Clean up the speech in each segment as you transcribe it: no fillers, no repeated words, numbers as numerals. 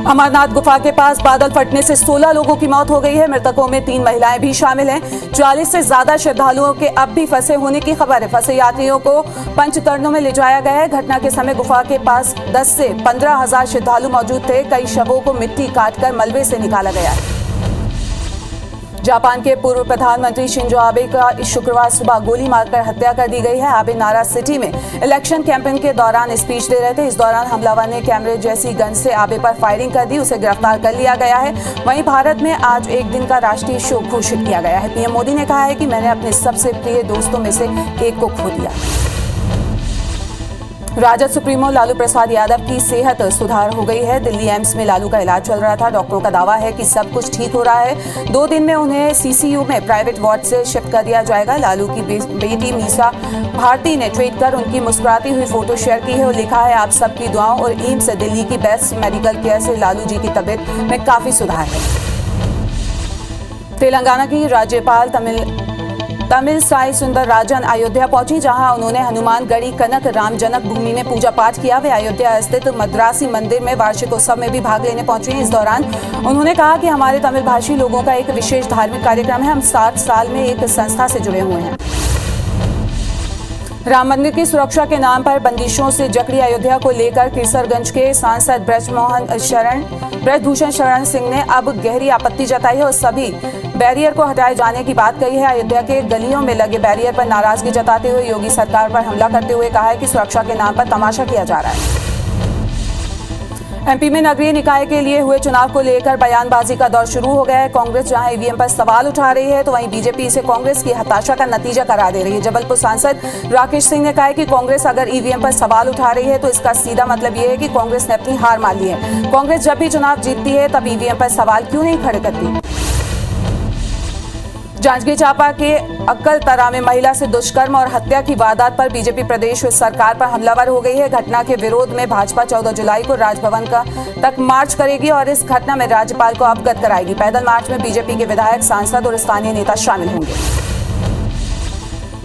अमरनाथ गुफा के पास बादल फटने से 16 लोगों की मौत हो गई है। मृतकों में 3 महिलाएं भी शामिल हैं। 40 से ज्यादा श्रद्धालुओं के अब भी फंसे होने की खबर है। फंसे यात्रियों को पंचतरणों में ले जाया गया है। घटना के समय गुफा के पास 10 से 15 हजार श्रद्धालु मौजूद थे। कई शवों को मिट्टी काटकर मलबे से निकाला गया है। जापान के पूर्व प्रधानमंत्री शिंजो आबे का शुक्रवार सुबह गोली मारकर हत्या कर दी गई है। आबे नारा सिटी में इलेक्शन कैंपेन के दौरान स्पीच दे रहे थे। इस दौरान हमलावर ने कैमरे जैसी गन से आबे पर फायरिंग कर दी। उसे गिरफ्तार कर लिया गया है। वहीं भारत में आज एक दिन का राष्ट्रीय शोक घोषित किया गया है। पीएम मोदी ने कहा है कि मैंने अपने सबसे प्रिय दोस्तों में से एक को खो दिया। राजद सुप्रीमो लालू प्रसाद यादव की सेहत सुधार हो गई है। दिल्ली एम्स में लालू का इलाज चल रहा था। डॉक्टरों का दावा है कि सब कुछ ठीक हो रहा है। 2 दिन में उन्हें सीसीयू में प्राइवेट वार्ड से शिफ्ट कर दिया जाएगा। लालू की बेटी मीसा भारती ने ट्वीट कर उनकी मुस्कुराती हुई फोटो शेयर की है और लिखा है, आप सबकी दुआओं और एम्स दिल्ली की बेस्ट मेडिकल केयर से लालू जी की तबीयत में काफी सुधार है। तेलंगाना की राज्यपाल तमिलसाई सुंदरराजन अयोध्या पहुंची, जहां उन्होंने हनुमानगढ़ी कनक राम जनक भूमि में पूजा पाठ किया। वे अयोध्या स्थित मद्रासी मंदिर में वार्षिक उत्सव में भी भाग लेने पहुंची। इस दौरान उन्होंने कहा कि हमारे तमिल भाषी लोगों का एक विशेष धार्मिक कार्यक्रम है। हम 7 साल में एक संस्था से जुड़े हुए हैं। राम मंदिर की सुरक्षा के नाम पर बंदिशों से जकड़ी अयोध्या को लेकर केसरगंज के सांसद ब्रजभूषण शरण सिंह ने अब गहरी आपत्ति जताई है और सभी बैरियर को हटाए जाने की बात कही है। अयोध्या के गलियों में लगे बैरियर पर नाराजगी जताते हुए योगी सरकार पर हमला करते हुए कहा है कि सुरक्षा के नाम पर तमाशा किया जा रहा है। एमपी में नगरीय निकाय के लिए हुए चुनाव को लेकर बयानबाजी का दौर शुरू हो गया है। कांग्रेस जहां ईवीएम पर सवाल उठा रही है तो वहीं बीजेपी इसे कांग्रेस की हताशा का नतीजा करार दे रही है। जबलपुर सांसद राकेश सिंह ने कहा है कि कांग्रेस अगर ईवीएम पर सवाल उठा रही है तो इसका सीधा मतलब ये है कि कांग्रेस ने अपनी हार मान ली है। कांग्रेस जब भी चुनाव जीतती है तब ईवीएम पर सवाल क्यों नहीं खड़े करती। जांजगीर चांपा के अक्कलतरा में महिला से दुष्कर्म और हत्या की वारदात पर बीजेपी प्रदेश सरकार पर हमलावर हो गई है। घटना के विरोध में भाजपा 14 जुलाई को राजभवन तक मार्च करेगी और इस घटना में राज्यपाल को अवगत कराएगी। पैदल मार्च में बीजेपी के विधायक, सांसद और स्थानीय नेता शामिल होंगे।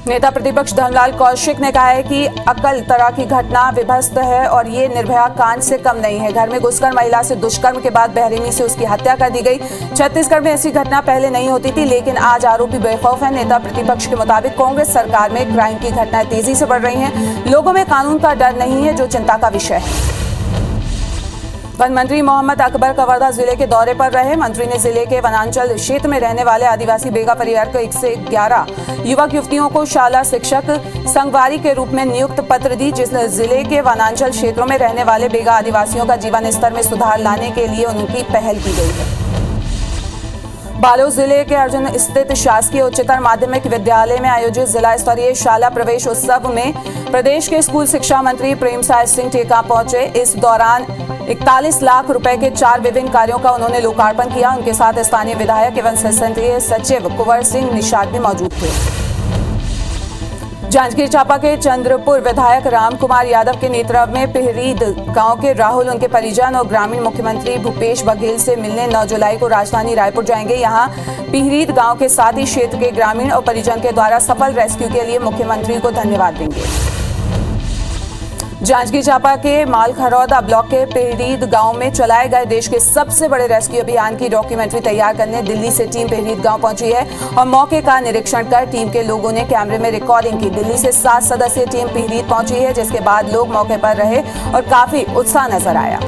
नेता प्रतिपक्ष धर्मलाल कौशिक ने कहा है कि अक्कलतरा की घटना विभत्स है और ये निर्भया कांड से कम नहीं है। घर में घुसकर महिला से दुष्कर्म के बाद बेरहमी से उसकी हत्या कर दी गई। छत्तीसगढ़ में ऐसी घटना पहले नहीं होती थी, लेकिन आज आरोपी बेखौफ है। नेता प्रतिपक्ष के मुताबिक कांग्रेस सरकार में क्राइम की घटनाएं तेजी से बढ़ रही हैं। लोगों में कानून का डर नहीं है, जो चिंता का विषय है। वन मंत्री मोहम्मद अकबर कवर्धा जिले के दौरे पर रहे। मंत्री ने जिले के वनांचल क्षेत्र में रहने वाले आदिवासी बेगा परिवार को 1 से 11 युवक युवतियों को शाला शिक्षक संगवारी के रूप में नियुक्त पत्र दी, जिस जिले के वनांचल क्षेत्रों में रहने वाले बेगा आदिवासियों का जीवन स्तर में सुधार लाने के लिए उनकी पहल की गई है। बालोद जिले के अर्जुन स्थित शासकीय उच्चतर माध्यमिक विद्यालय में आयोजित जिला स्तरीय शाला प्रवेश उत्सव में प्रदेश के स्कूल शिक्षा मंत्री प्रेमसाय सिंह टेकाम पहुंचे। इस दौरान 41 लाख रुपए के 4 विभिन्न कार्यों का उन्होंने लोकार्पण किया। उनके साथ स्थानीय विधायक एवं संसदीय सचिव कुंवर सिंह निषाद भी मौजूद थे। जांजगीर चांपा के चंद्रपुर विधायक राम कुमार यादव के नेतृत्व में पिहरीद गांव के राहुल, उनके परिजन और ग्रामीण मुख्यमंत्री भूपेश बघेल से मिलने 9 जुलाई को राजधानी रायपुर जाएंगे। यहां पिहरीद गांव के साथ ही क्षेत्र के ग्रामीण और परिजन के द्वारा सफल रेस्क्यू के लिए मुख्यमंत्री को धन्यवाद देंगे। जांजगीर चांपा के मालखरौदा ब्लॉक के पिहरीद गांव में चलाए गए देश के सबसे बड़े रेस्क्यू अभियान की डॉक्यूमेंट्री तैयार करने दिल्ली से टीम पिहरीद गांव पहुंची है और मौके का निरीक्षण कर टीम के लोगों ने कैमरे में रिकॉर्डिंग की। दिल्ली से 7 सदस्यीय टीम पिहरीद पहुंची है, जिसके बाद लोग मौके पर रहे और काफी उत्साह नजर आया।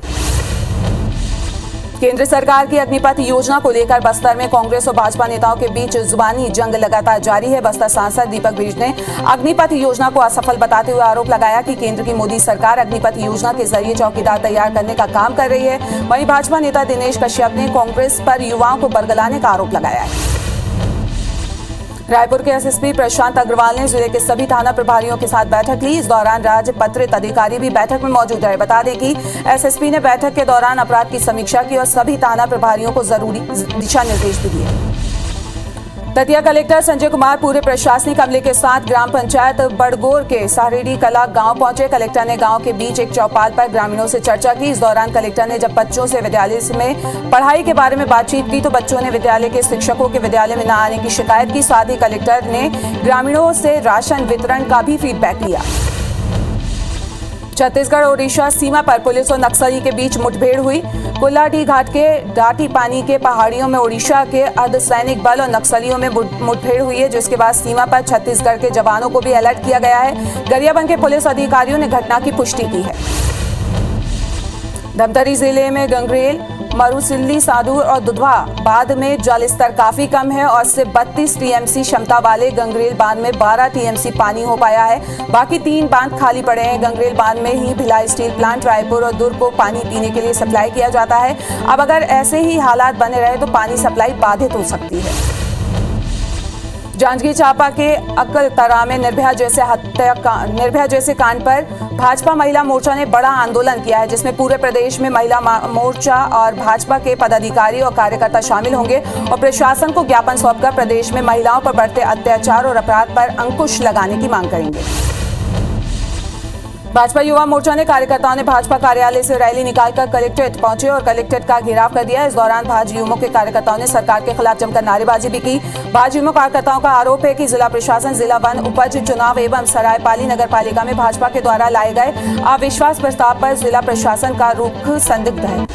केंद्र सरकार की अग्निपथ योजना को लेकर बस्तर में कांग्रेस और भाजपा नेताओं के बीच जुबानी जंग लगातार जारी है। बस्तर सांसद दीपक बिज ने अग्निपथ योजना को असफल बताते हुए आरोप लगाया कि केंद्र की मोदी सरकार अग्निपथ योजना के जरिए चौकीदार तैयार करने का काम कर रही है। वहीं भाजपा नेता दिनेश कश्यप ने कांग्रेस पर युवाओं को बरगलाने का आरोप लगाया है। रायपुर के एसएसपी प्रशांत अग्रवाल ने जिले के सभी थाना प्रभारियों के साथ बैठक ली। इस दौरान राजपत्रित अधिकारी भी बैठक में मौजूद रहे। बता दें कि एसएसपी ने बैठक के दौरान अपराध की समीक्षा की और सभी थाना प्रभारियों को जरूरी दिशा निर्देश भी दिए। दतिया कलेक्टर संजय कुमार पूरे प्रशासनिक अमले के साथ ग्राम पंचायत बड़गोर के सारेडी कला गांव पहुंचे। कलेक्टर ने गांव के बीच एक चौपाल पर ग्रामीणों से चर्चा की। इस दौरान कलेक्टर ने जब बच्चों से विद्यालय में पढ़ाई के बारे में बातचीत की तो बच्चों ने विद्यालय के शिक्षकों के विद्यालय में न आने की शिकायत की। साथ ही कलेक्टर ने ग्रामीणों से राशन वितरण का भी फीडबैक लिया। छत्तीसगढ़ ओडिशा सीमा पर पुलिस और नक्सली के बीच मुठभेड़ हुई। कुल्लाडी घाट के डाटी पानी के पहाड़ियों में ओडिशा के अर्धसैनिक बल और नक्सलियों में मुठभेड़ हुई है, जिसके बाद सीमा पर छत्तीसगढ़ के जवानों को भी अलर्ट किया गया है। गरियाबंद के पुलिस अधिकारियों ने घटना की पुष्टि की है। धमतरी जिले में गंगरेल, मरुसिल्ली, सादुर और दुधवा बांध में जल स्तर काफी कम है और सिर्फ 32 टीएमसी क्षमता वाले गंगरेल बांध में 12 टीएमसी पानी हो पाया है। बाकी 3 बांध खाली पड़े हैं। गंगरेल बांध में ही भिलाई स्टील प्लांट, रायपुर और दुर्ग को पानी पीने के लिए सप्लाई किया जाता है। अब अगर ऐसे ही हालात बने रहे तो पानी सप्लाई बाधित हो सकती है। जांजगीर चांपा के अकलतरा में निर्भया जैसे कांड पर भाजपा महिला मोर्चा ने बड़ा आंदोलन किया है, जिसमें पूरे प्रदेश में महिला मोर्चा और भाजपा के पदाधिकारी और कार्यकर्ता शामिल होंगे और प्रशासन को ज्ञापन सौंपकर प्रदेश में महिलाओं पर बढ़ते अत्याचार और अपराध पर अंकुश लगाने की मांग करेंगे। भाजपा युवा मोर्चा ने कार्यकर्ताओं ने भाजपा कार्यालय से रैली निकालकर कलेक्ट्रेट पहुंचे और कलेक्ट्रेट का घेराव कर दिया। इस दौरान भाजयुमो के कार्यकर्ताओं ने सरकार के खिलाफ जमकर नारेबाजी भी की। भाजयुमो कार्यकर्ताओं का आरोप है कि जिला प्रशासन जिला वन उपज चुनाव एवं सरायपाली नगरपालिका में भाजपा के द्वारा लाए गए अविश्वास प्रस्ताव पर जिला प्रशासन का रुख संदिग्ध है।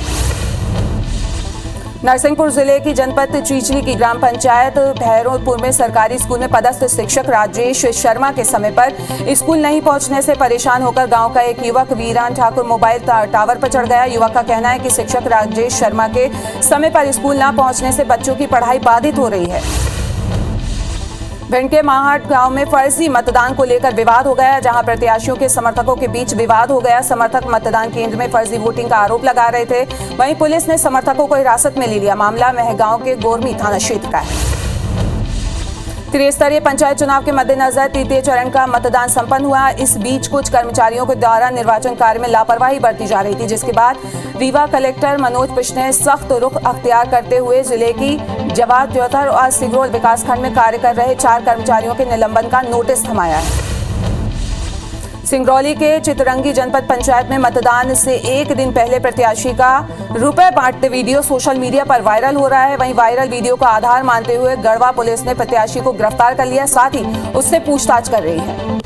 नरसिंहपुर जिले की जनपद चीचली की ग्राम पंचायत भैरोपुर में सरकारी स्कूल में पदस्थ शिक्षक राजेश शर्मा के समय पर स्कूल नहीं पहुंचने से परेशान होकर गांव का एक युवक वीरान ठाकुर मोबाइल टावर पर चढ़ गया। युवक का कहना है कि शिक्षक राजेश शर्मा के समय पर स्कूल न पहुंचने से बच्चों की पढ़ाई बाधित हो रही है। भिंड के माहट गांव में फर्जी मतदान को लेकर विवाद हो गया, जहां प्रत्याशियों के समर्थकों के बीच विवाद हो गया। समर्थक मतदान केंद्र में फर्जी वोटिंग का आरोप लगा रहे थे। वहीं पुलिस ने समर्थकों को हिरासत में ले लिया। मामला महगांव के गोरमी थाना क्षेत्र का है। त्रिस्तरीय पंचायत चुनाव के मद्देनजर तृतीय चरण का मतदान संपन्न हुआ। इस बीच कुछ कर्मचारियों के द्वारा निर्वाचन कार्य में लापरवाही बरती जा रही थी, जिसके बाद रीवा कलेक्टर मनोज पिश ने सख्त रुख अख्तियार करते हुए जिले की जवाब द्योथर और सिगरोल विकासखंड में कार्य कर रहे 4 कर्मचारियों के निलंबन का नोटिस थमाया है। सिंगरौली के चितरंगी जनपद पंचायत में मतदान से एक दिन पहले प्रत्याशी का रुपए बांटते वीडियो सोशल मीडिया पर वायरल हो रहा है। वहीं वायरल वीडियो का आधार मानते हुए गढ़वा पुलिस ने प्रत्याशी को गिरफ्तार कर लिया, साथ ही उससे पूछताछ कर रही है।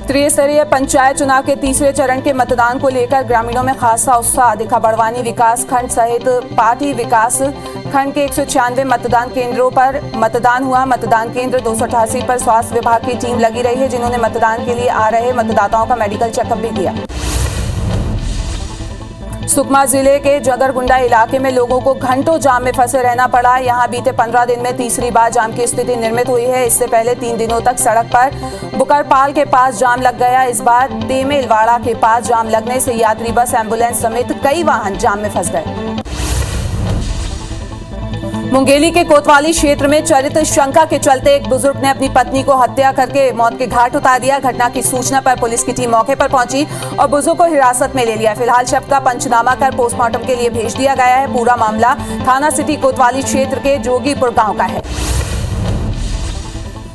त्रिस्तरीय पंचायत चुनाव के तीसरे चरण के मतदान को लेकर ग्रामीणों में खासा उत्साह दिखा। बड़वानी विकास खंड सहित पाटी विकास खंड के 196 मतदान केंद्रों पर मतदान हुआ। मतदान केंद्र 288 पर स्वास्थ्य विभाग की टीम लगी रही है, जिन्होंने मतदान के लिए आ रहे मतदाताओं का मेडिकल चेकअप भी किया। सुकमा जिले के जगरगुंडा इलाके में लोगों को घंटों जाम में फंसे रहना पड़ा। यहां बीते 15 दिन में तीसरी बार जाम की स्थिति निर्मित हुई है। इससे पहले 3 दिनों तक सड़क पर बुकरपाल के पास जाम लग गया। इस बार तेमेलवाड़ा के पास जाम लगने से यात्री बस, एम्बुलेंस समेत कई वाहन जाम में फंस गए। मुंगेली के कोतवाली क्षेत्र में चरित्र शंका के चलते एक बुजुर्ग ने अपनी पत्नी को हत्या करके मौत के घाट उतार दिया। घटना की सूचना पर पुलिस की टीम मौके पर पहुंची और बुजुर्ग को हिरासत में ले लिया। फिलहाल शव का पंचनामा कर पोस्टमार्टम के लिए भेज दिया गया है। पूरा मामला थाना सिटी कोतवाली क्षेत्र के जोगीपुर गांव का है।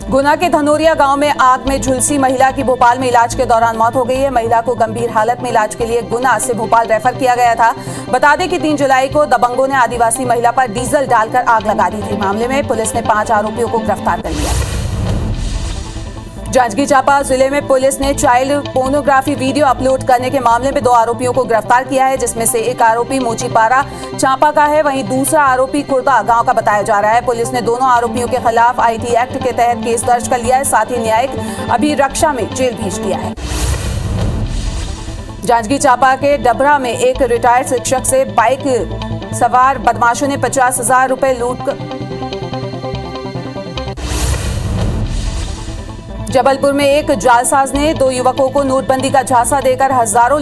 गुना के धनोरिया गांव में आग में झुलसी महिला की भोपाल में इलाज के दौरान मौत हो गई है। महिला को गंभीर हालत में इलाज के लिए गुना से भोपाल रेफर किया गया था। बता दें कि 3 जुलाई को दबंगों ने आदिवासी महिला पर डीजल डालकर आग लगा दी थी। मामले में पुलिस ने 5 आरोपियों को गिरफ्तार कर लिया। जांजगीर चांपा जिले में पुलिस ने चाइल्ड पोर्नोग्राफी वीडियो अपलोड करने के मामले में 2 आरोपियों को गिरफ्तार किया है, जिसमें से एक आरोपी मोचीपारा चांपा का है, वहीं दूसरा आरोपी कुर्दा गांव का बताया जा रहा है। पुलिस ने दोनों आरोपियों के खिलाफ आईटी एक्ट के तहत केस दर्ज कर लिया है, साथ ही न्यायिक अभिरक्षा में जेल भेज दिया है। जांजगीर चांपा के डबरा में एक रिटायर्ड शिक्षक से बाइक सवार बदमाशों ने 50,000 रुपए लूट। जबलपुर में एक जालसाज ने 2 युवकों को नोटबंदी का झांसा देकर हजारों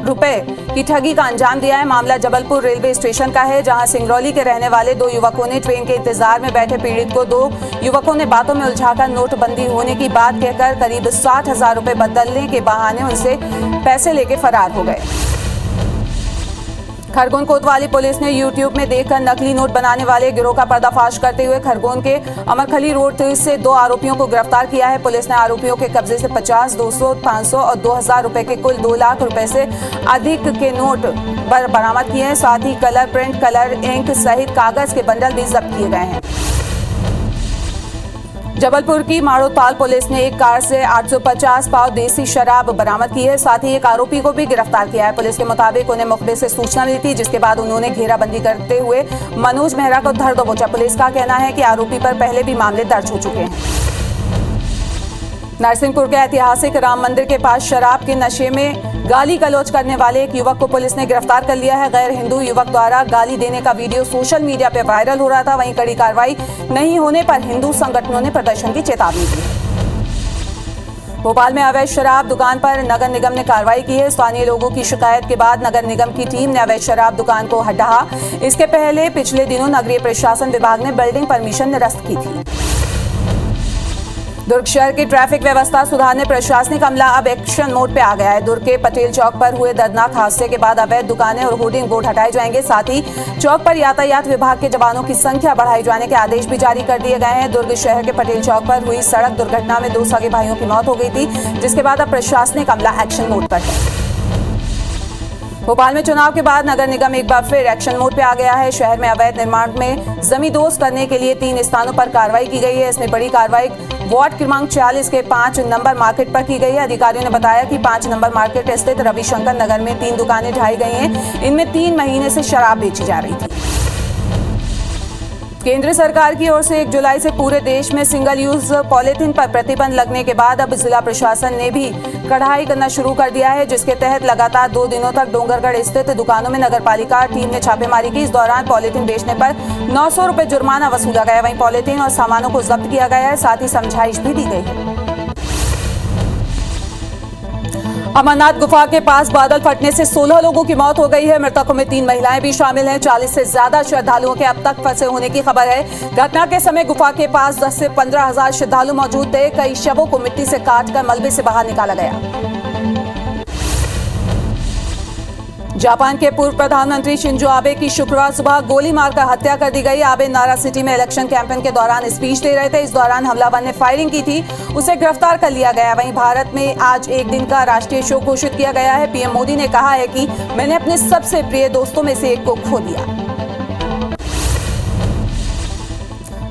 रुपए की ठगी का अंजाम दिया है। मामला जबलपुर रेलवे स्टेशन का है, जहां सिंगरौली के रहने वाले 2 युवकों ने ट्रेन के इंतजार में बैठे पीड़ित को 2 युवकों ने बातों में उलझाकर नोटबंदी होने की बात कहकर करीब 60,000 रुपए बदलने के बहाने उनसे पैसे लेके फरार हो गए। खरगोन कोतवाली पुलिस ने YouTube में देखकर नकली नोट बनाने वाले गिरोह का पर्दाफाश करते हुए खरगोन के अमरखली रोड से 2 आरोपियों को गिरफ्तार किया है। पुलिस ने आरोपियों के कब्जे से 50, 200, 500 और 2,000 रुपए के कुल 2 लाख रुपए से अधिक के नोट बरामद किए हैं। साथ ही कलर प्रिंट, कलर इंक सहित कागज के बंडल भी जब्त किए गए हैं। जबलपुर की माड़ोताल पुलिस ने एक कार से 850 पाव देसी शराब बरामद की है। साथ ही एक आरोपी को भी गिरफ्तार किया है। पुलिस के मुताबिक उन्हें मुखबिर से सूचना मिली थी, जिसके बाद उन्होंने घेराबंदी करते हुए मनोज मेहरा को धर दबोचा। पुलिस का कहना है कि आरोपी पर पहले भी मामले दर्ज हो चुके हैं। नरसिंहपुर के ऐतिहासिक राम मंदिर के पास शराब के नशे में गाली गलौज करने वाले एक युवक को पुलिस ने गिरफ्तार कर लिया है। गैर हिंदू युवक द्वारा गाली देने का वीडियो सोशल मीडिया पर वायरल हो रहा था। वहीं कड़ी कार्रवाई नहीं होने पर हिंदू संगठनों ने प्रदर्शन की चेतावनी दी है। भोपाल में अवैध शराब दुकान पर नगर निगम ने कार्रवाई की है। स्थानीय लोगों की शिकायत के बाद नगर निगम की टीम ने अवैध शराब दुकान को हटाया। इसके पहले पिछले दिनों नगरीय प्रशासन विभाग ने बिल्डिंग परमिशन निरस्त की थी। दुर्ग शहर की ट्रैफिक व्यवस्था सुधारने प्रशासनिक अमला अब एक्शन मोड पे आ गया है। दुर्ग के पटेल चौक पर हुए दर्दनाक हादसे के बाद अवैध दुकानें और होर्डिंग बोर्ड हटाए जाएंगे। साथ ही चौक पर यातायात विभाग के जवानों की संख्या बढ़ाए जाने के आदेश भी जारी कर दिए गए हैं। दुर्ग शहर के पटेल चौक पर हुई सड़क दुर्घटना में 2 सगे भाइयों की मौत हो गई थी, जिसके बाद अब प्रशासनिक अमला एक्शन मोड पर है। भोपाल में चुनाव के बाद नगर निगम एक बार फिर एक्शन मोड पे आ गया है। शहर में अवैध निर्माण में जमींदोज करने के लिए 3 स्थानों पर कार्रवाई की गई है। इसमें बड़ी कार्रवाई वार्ड क्रमांक 46 के 5 नंबर मार्केट पर की गई है। अधिकारियों ने बताया कि 5 नंबर मार्केट स्थित रविशंकर नगर में 3 दुकानें ढाई गई हैं। इनमें 3 महीने से शराब बेची जा रही थी। केंद्र सरकार की ओर से 1 जुलाई से पूरे देश में सिंगल यूज पॉलीथीन पर प्रतिबंध लगने के बाद अब जिला प्रशासन ने भी कड़ाई करना शुरू कर दिया है, जिसके तहत लगातार 2 दिनों तक डोंगरगढ़ स्थित दुकानों में नगरपालिका टीम ने छापेमारी की। इस दौरान पॉलीथीन बेचने पर 900 रुपए जुर्माना वसूला गया। वहीं पॉलीथीन और सामानों को जब्त किया गया है। साथ ही समझाइश भी दी गई है। अमरनाथ गुफा के पास बादल फटने से 16 लोगों की मौत हो गई है। मृतकों में 3 महिलाएं भी शामिल हैं। 40 से ज्यादा श्रद्धालुओं के अब तक फंसे होने की खबर है। घटना के समय गुफा के पास 10 से 15 हजार श्रद्धालु मौजूद थे। कई शवों को मिट्टी से काटकर मलबे से बाहर निकाला गया। जापान के पूर्व प्रधानमंत्री शिंजो आबे की शुक्रवार सुबह गोली मारकर हत्या कर दी गई। आबे नारा सिटी में इलेक्शन कैंपेन के दौरान स्पीच दे रहे थे। इस दौरान हमलावर ने फायरिंग की थी, उसे गिरफ्तार कर लिया गया। वहीं भारत में आज एक दिन का राष्ट्रीय शोक घोषित किया गया है। पीएम मोदी ने कहा है कि मैंने अपने सबसे प्रिय दोस्तों में से एक को खो दिया।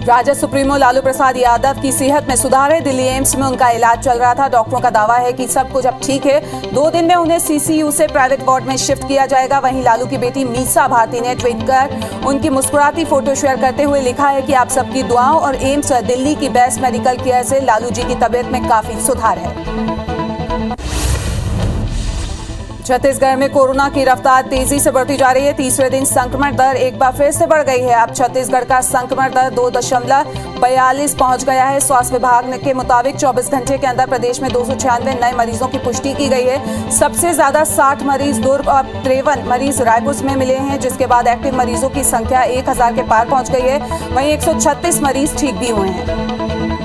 राजद सुप्रीमो लालू प्रसाद यादव की सेहत में सुधार है। दिल्ली एम्स में उनका इलाज चल रहा था। डॉक्टरों का दावा है कि सब कुछ अब ठीक है। 2 दिन में उन्हें सीसीयू से प्राइवेट वार्ड में शिफ्ट किया जाएगा। वहीं लालू की बेटी मीसा भारती ने ट्वीट कर उनकी मुस्कुराती फोटो शेयर करते हुए लिखा है कि आप सबकी दुआओं और एम्स दिल्ली की बेस्ट मेडिकल केयर से लालू जी की तबीयत में काफी सुधार है। छत्तीसगढ़ में कोरोना की रफ्तार तेजी से बढ़ती जा रही है। तीसरे दिन संक्रमण दर एक बार फिर से बढ़ गई है। अब छत्तीसगढ़ का संक्रमण दर 2.42 पहुंच गया है। स्वास्थ्य विभाग के मुताबिक 24 घंटे के अंदर प्रदेश में 296 नए मरीजों की पुष्टि की गई है। सबसे ज्यादा 60 मरीज दुर्ग और 53 मरीज रायपुर में मिले हैं, जिसके बाद एक्टिव मरीजों की संख्या 1000 के पार पहुंच गई है। वहीं 136 मरीज ठीक भी हुए हैं।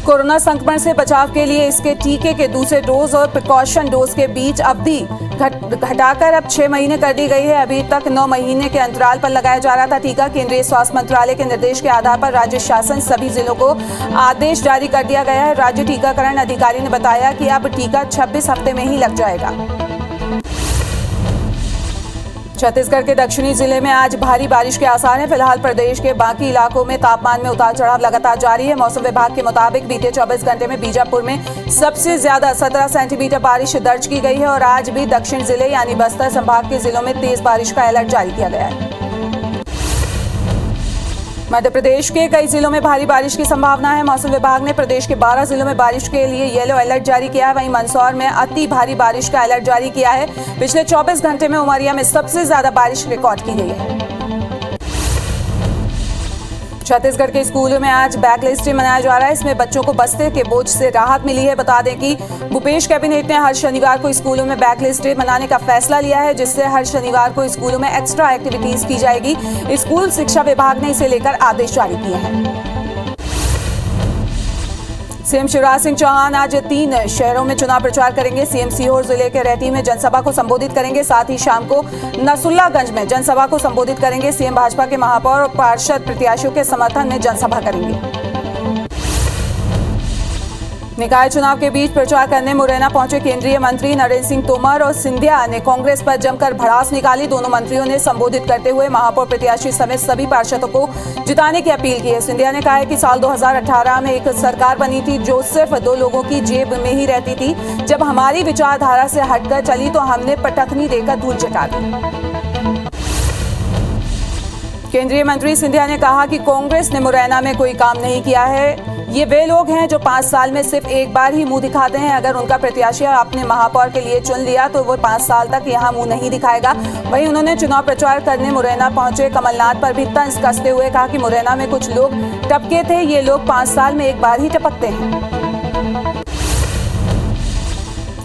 कोरोना संक्रमण से बचाव के लिए इसके टीके के दूसरे डोज और प्रिकॉशन डोज के बीच अवधि घटाकर अब 6 महीने कर दी गई है। अभी तक 9 महीने के अंतराल पर लगाया जा रहा था टीका। केंद्रीय स्वास्थ्य मंत्रालय के निर्देश के आधार पर राज्य शासन सभी जिलों को आदेश जारी कर दिया गया है। राज्य टीकाकरण अधिकारी ने बताया कि अब टीका 26 हफ्ते में ही लग जाएगा। छत्तीसगढ़ के दक्षिणी जिले में आज भारी बारिश के आसार हैं। फिलहाल प्रदेश के बाकी इलाकों में तापमान में उतार चढ़ाव लगातार जारी है। मौसम विभाग के मुताबिक बीते 24 घंटे में बीजापुर में सबसे ज्यादा 17 सेंटीमीटर बारिश दर्ज की गई है और आज भी दक्षिण जिले यानी बस्तर संभाग के जिलों में तेज बारिश का अलर्ट जारी किया गया है। मध्य प्रदेश के कई जिलों में भारी बारिश की संभावना है। मौसम विभाग ने प्रदेश के 12 जिलों में बारिश के लिए येलो अलर्ट जारी किया है। वहीं मंदसौर में अति भारी बारिश का अलर्ट जारी किया है। पिछले 24 घंटे में उमरिया में सबसे ज्यादा बारिश रिकॉर्ड की गई है। छत्तीसगढ़ के स्कूलों में आज बैकलिस्ट डे मनाया जा रहा है। इसमें बच्चों को बस्ते के बोझ से राहत मिली है। बता दें कि भूपेश कैबिनेट ने हर शनिवार को स्कूलों में बैकलिस्ट डे मनाने का फैसला लिया है, जिससे हर शनिवार को स्कूलों में एक्स्ट्रा एक्टिविटीज की जाएगी। स्कूल शिक्षा विभाग ने इसे लेकर आदेश जारी किए हैं। सीएम शिवराज सिंह चौहान आज 3 शहरों में चुनाव प्रचार करेंगे। सीएम सीहोर जिले के रैती में जनसभा को संबोधित करेंगे। साथ ही शाम को नसुल्लागंज में जनसभा को संबोधित करेंगे। सीएम भाजपा के महापौर और पार्षद प्रत्याशियों के समर्थन में जनसभा करेंगे। निकाय चुनाव के बीच प्रचार करने मुरैना पहुंचे केंद्रीय मंत्री नरेंद्र सिंह तोमर और सिंधिया ने कांग्रेस पर जमकर भड़ास निकाली। दोनों मंत्रियों ने संबोधित करते हुए महापौर प्रत्याशी समेत सभी पार्षदों को जिताने की अपील की है। सिंधिया ने कहा है कि साल 2018 में एक सरकार बनी थी जो सिर्फ 2 लोगों की जेब में ही रहती थी। जब हमारी विचारधारा से हटकर चली तो हमने पटखनी देकर धूल चटा दी। केंद्रीय मंत्री सिंधिया ने कहा कि कांग्रेस ने मुरैना में कोई काम नहीं किया है। ये वे लोग हैं जो 5 साल में सिर्फ एक बार ही मुंह दिखाते हैं। अगर उनका प्रत्याशी अपने महापौर के लिए चुन लिया तो वो 5 साल तक यहाँ मुंह नहीं दिखाएगा। वहीं उन्होंने चुनाव प्रचार करने मुरैना पहुंचे कमलनाथ पर भी तंज कसते हुए कहा कि मुरैना में कुछ लोग टपके थे, ये लोग 5 साल में एक बार ही टपकते हैं।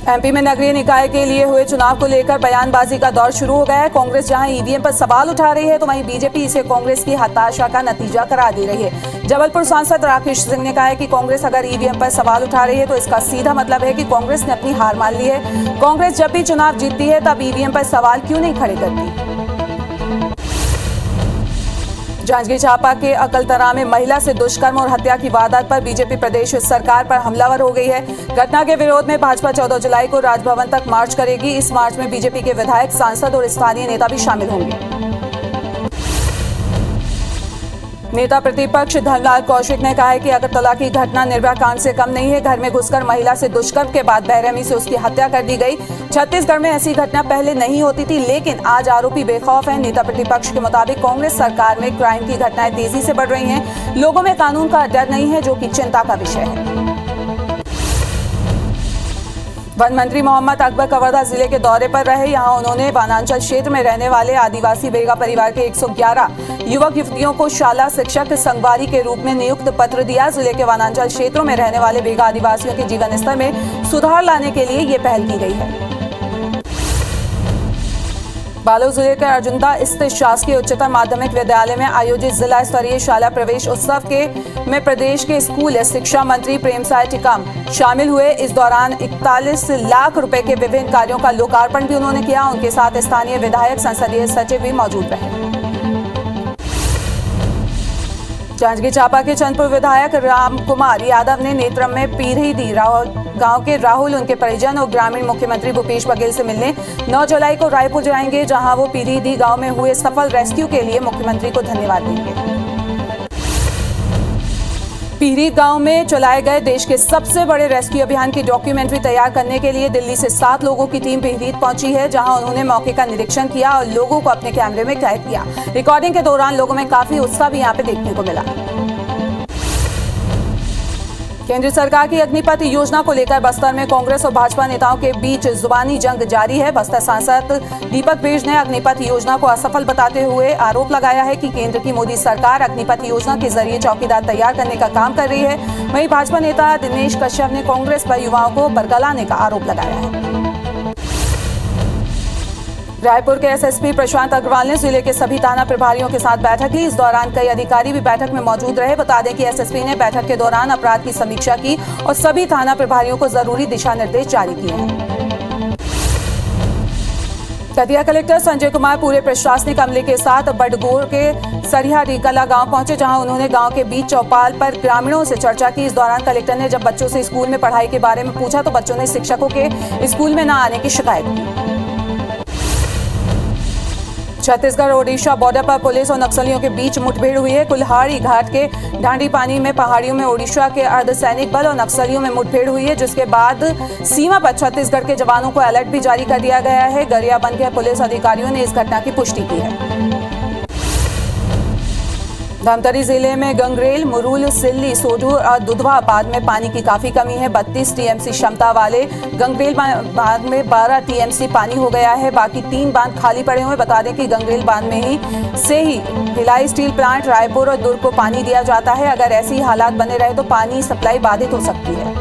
एमपी में नगरीय निकाय के लिए हुए चुनाव को लेकर बयानबाजी का दौर शुरू हो गया है। कांग्रेस जहां ईवीएम पर सवाल उठा रही है तो वहीं बीजेपी इसे कांग्रेस की हताशा का नतीजा करार दे रही है। जबलपुर सांसद राकेश सिंह ने कहा है कि कांग्रेस अगर ईवीएम पर सवाल उठा रही है तो इसका सीधा मतलब है कि कांग्रेस ने अपनी हार मान ली है। कांग्रेस जब भी चुनाव जीतती है तब ईवीएम पर सवाल क्यों नहीं खड़े करती। जांजगीर चांपा के अकलतरा में महिला से दुष्कर्म और हत्या की वारदात पर बीजेपी प्रदेश सरकार पर हमलावर हो गई है। घटना के विरोध में भाजपा 14 जुलाई को राजभवन तक मार्च करेगी। इस मार्च में बीजेपी के विधायक, सांसद और स्थानीय नेता भी शामिल होंगे। नेता प्रतिपक्ष धनलाल कौशिक ने कहा है कि अगरतला की घटना निर्भया कांड से कम नहीं है। घर में घुसकर महिला से दुष्कर्म के बाद बेरहमी से उसकी हत्या कर दी गई। छत्तीसगढ़ में ऐसी घटना पहले नहीं होती थी, लेकिन आज आरोपी बेखौफ हैं। नेता प्रतिपक्ष के मुताबिक कांग्रेस सरकार में क्राइम की घटनाएं तेजी से बढ़ रही हैं। लोगों में कानून का डर नहीं है, जो कि चिंता का विषय है। वन मंत्री मोहम्मद अकबर कवर्धा जिले के दौरे पर रहे। यहां उन्होंने वनांचल क्षेत्र में रहने वाले आदिवासी बेगा परिवार के 111 युवक युवतियों को शाला शिक्षक संगवारी के रूप में नियुक्त पत्र दिया। जिले के वनांचल क्षेत्रों में रहने वाले बेगा आदिवासियों के जीवन स्तर में सुधार लाने के लिए ये पहल की गई है। बालोद जिले के अर्जुंदा स्थित शासकीय उच्चतर माध्यमिक विद्यालय में आयोजित जिला स्तरीय शाला प्रवेश उत्सव में प्रदेश के स्कूल शिक्षा मंत्री प्रेमसाय टिकाम शामिल हुए। इस दौरान 41 लाख रुपए के विभिन्न कार्यों का लोकार्पण भी उन्होंने किया। उनके साथ स्थानीय विधायक, संसदीय सचिव भी मौजूद रहे। जांजगीर चांपा के चंदपुर विधायक राम कुमार यादव ने नेत्रम में पीरीदी गांव के राहुल, उनके परिजन और ग्रामीण मुख्यमंत्री भूपेश बघेल से मिलने 9 जुलाई को रायपुर जाएंगे, जहां वो पीरीदी गांव में हुए सफल रेस्क्यू के लिए मुख्यमंत्री को धन्यवाद देंगे। पीरीद गांव में चलाए गए देश के सबसे बड़े रेस्क्यू अभियान की डॉक्यूमेंट्री तैयार करने के लिए दिल्ली से 7 लोगों की टीम पीरीद पहुंची है, जहां उन्होंने मौके का निरीक्षण किया और लोगों को अपने कैमरे में कैद किया। रिकॉर्डिंग के दौरान लोगों में काफी उत्साह भी यहां पे देखने को मिला। केंद्र सरकार की अग्निपथ योजना को लेकर बस्तर में कांग्रेस और भाजपा नेताओं के बीच जुबानी जंग जारी है। बस्तर सांसद दीपक बेज ने अग्निपथ योजना को असफल बताते हुए आरोप लगाया है कि केंद्र की मोदी सरकार अग्निपथ योजना के जरिए चौकीदार तैयार करने का काम कर रही है। वहीं भाजपा नेता दिनेश कश्यप ने कांग्रेस पर युवाओं को बरगलाने का आरोप लगाया है। रायपुर के एसएसपी प्रशांत अग्रवाल ने जिले के सभी थाना प्रभारियों के साथ बैठक ली। इस दौरान कई अधिकारी भी बैठक में मौजूद रहे। बता दें कि एसएसपी ने बैठक के दौरान अपराध की समीक्षा की और सभी थाना प्रभारियों को जरूरी दिशा निर्देश जारी किए हैं। दतिया कलेक्टर संजय कुमार पूरे प्रशासनिक अमले के साथ बडगोर के सरिया रिकला गांव पहुंचे, जहां उन्होंने गांव के बीच चौपाल पर ग्रामीणों से चर्चा की। इस दौरान कलेक्टर ने जब बच्चों से स्कूल में पढ़ाई के बारे में पूछा तो बच्चों ने शिक्षकों के स्कूल में न आने की शिकायत की। छत्तीसगढ़ ओडिशा बॉर्डर पर पुलिस और नक्सलियों के बीच मुठभेड़ हुई है। कुल्हाड़ी घाट के ढांडी पानी में पहाड़ियों में ओडिशा के अर्धसैनिक बल और नक्सलियों में मुठभेड़ हुई है, जिसके बाद सीमा पर छत्तीसगढ़ के जवानों को अलर्ट भी जारी कर दिया गया है। गरियाबंद के पुलिस अधिकारियों ने इस घटना की पुष्टि की है। धमतरी जिले में गंगरेल, मुरूल, सिल्ली, सोडूर और दुधवा बांध में पानी की काफी कमी है। 32 टीएमसी क्षमता वाले गंगरेल बांध में 12 टीएमसी पानी हो गया है। बाकी 3 बांध खाली पड़े हुए। बता दें कि गंगरेल बांध में ही भिलाई स्टील प्लांट, रायपुर और दुर्ग को पानी दिया जाता है। अगर ऐसे ही हालात बने रहे तो पानी सप्लाई बाधित हो सकती है।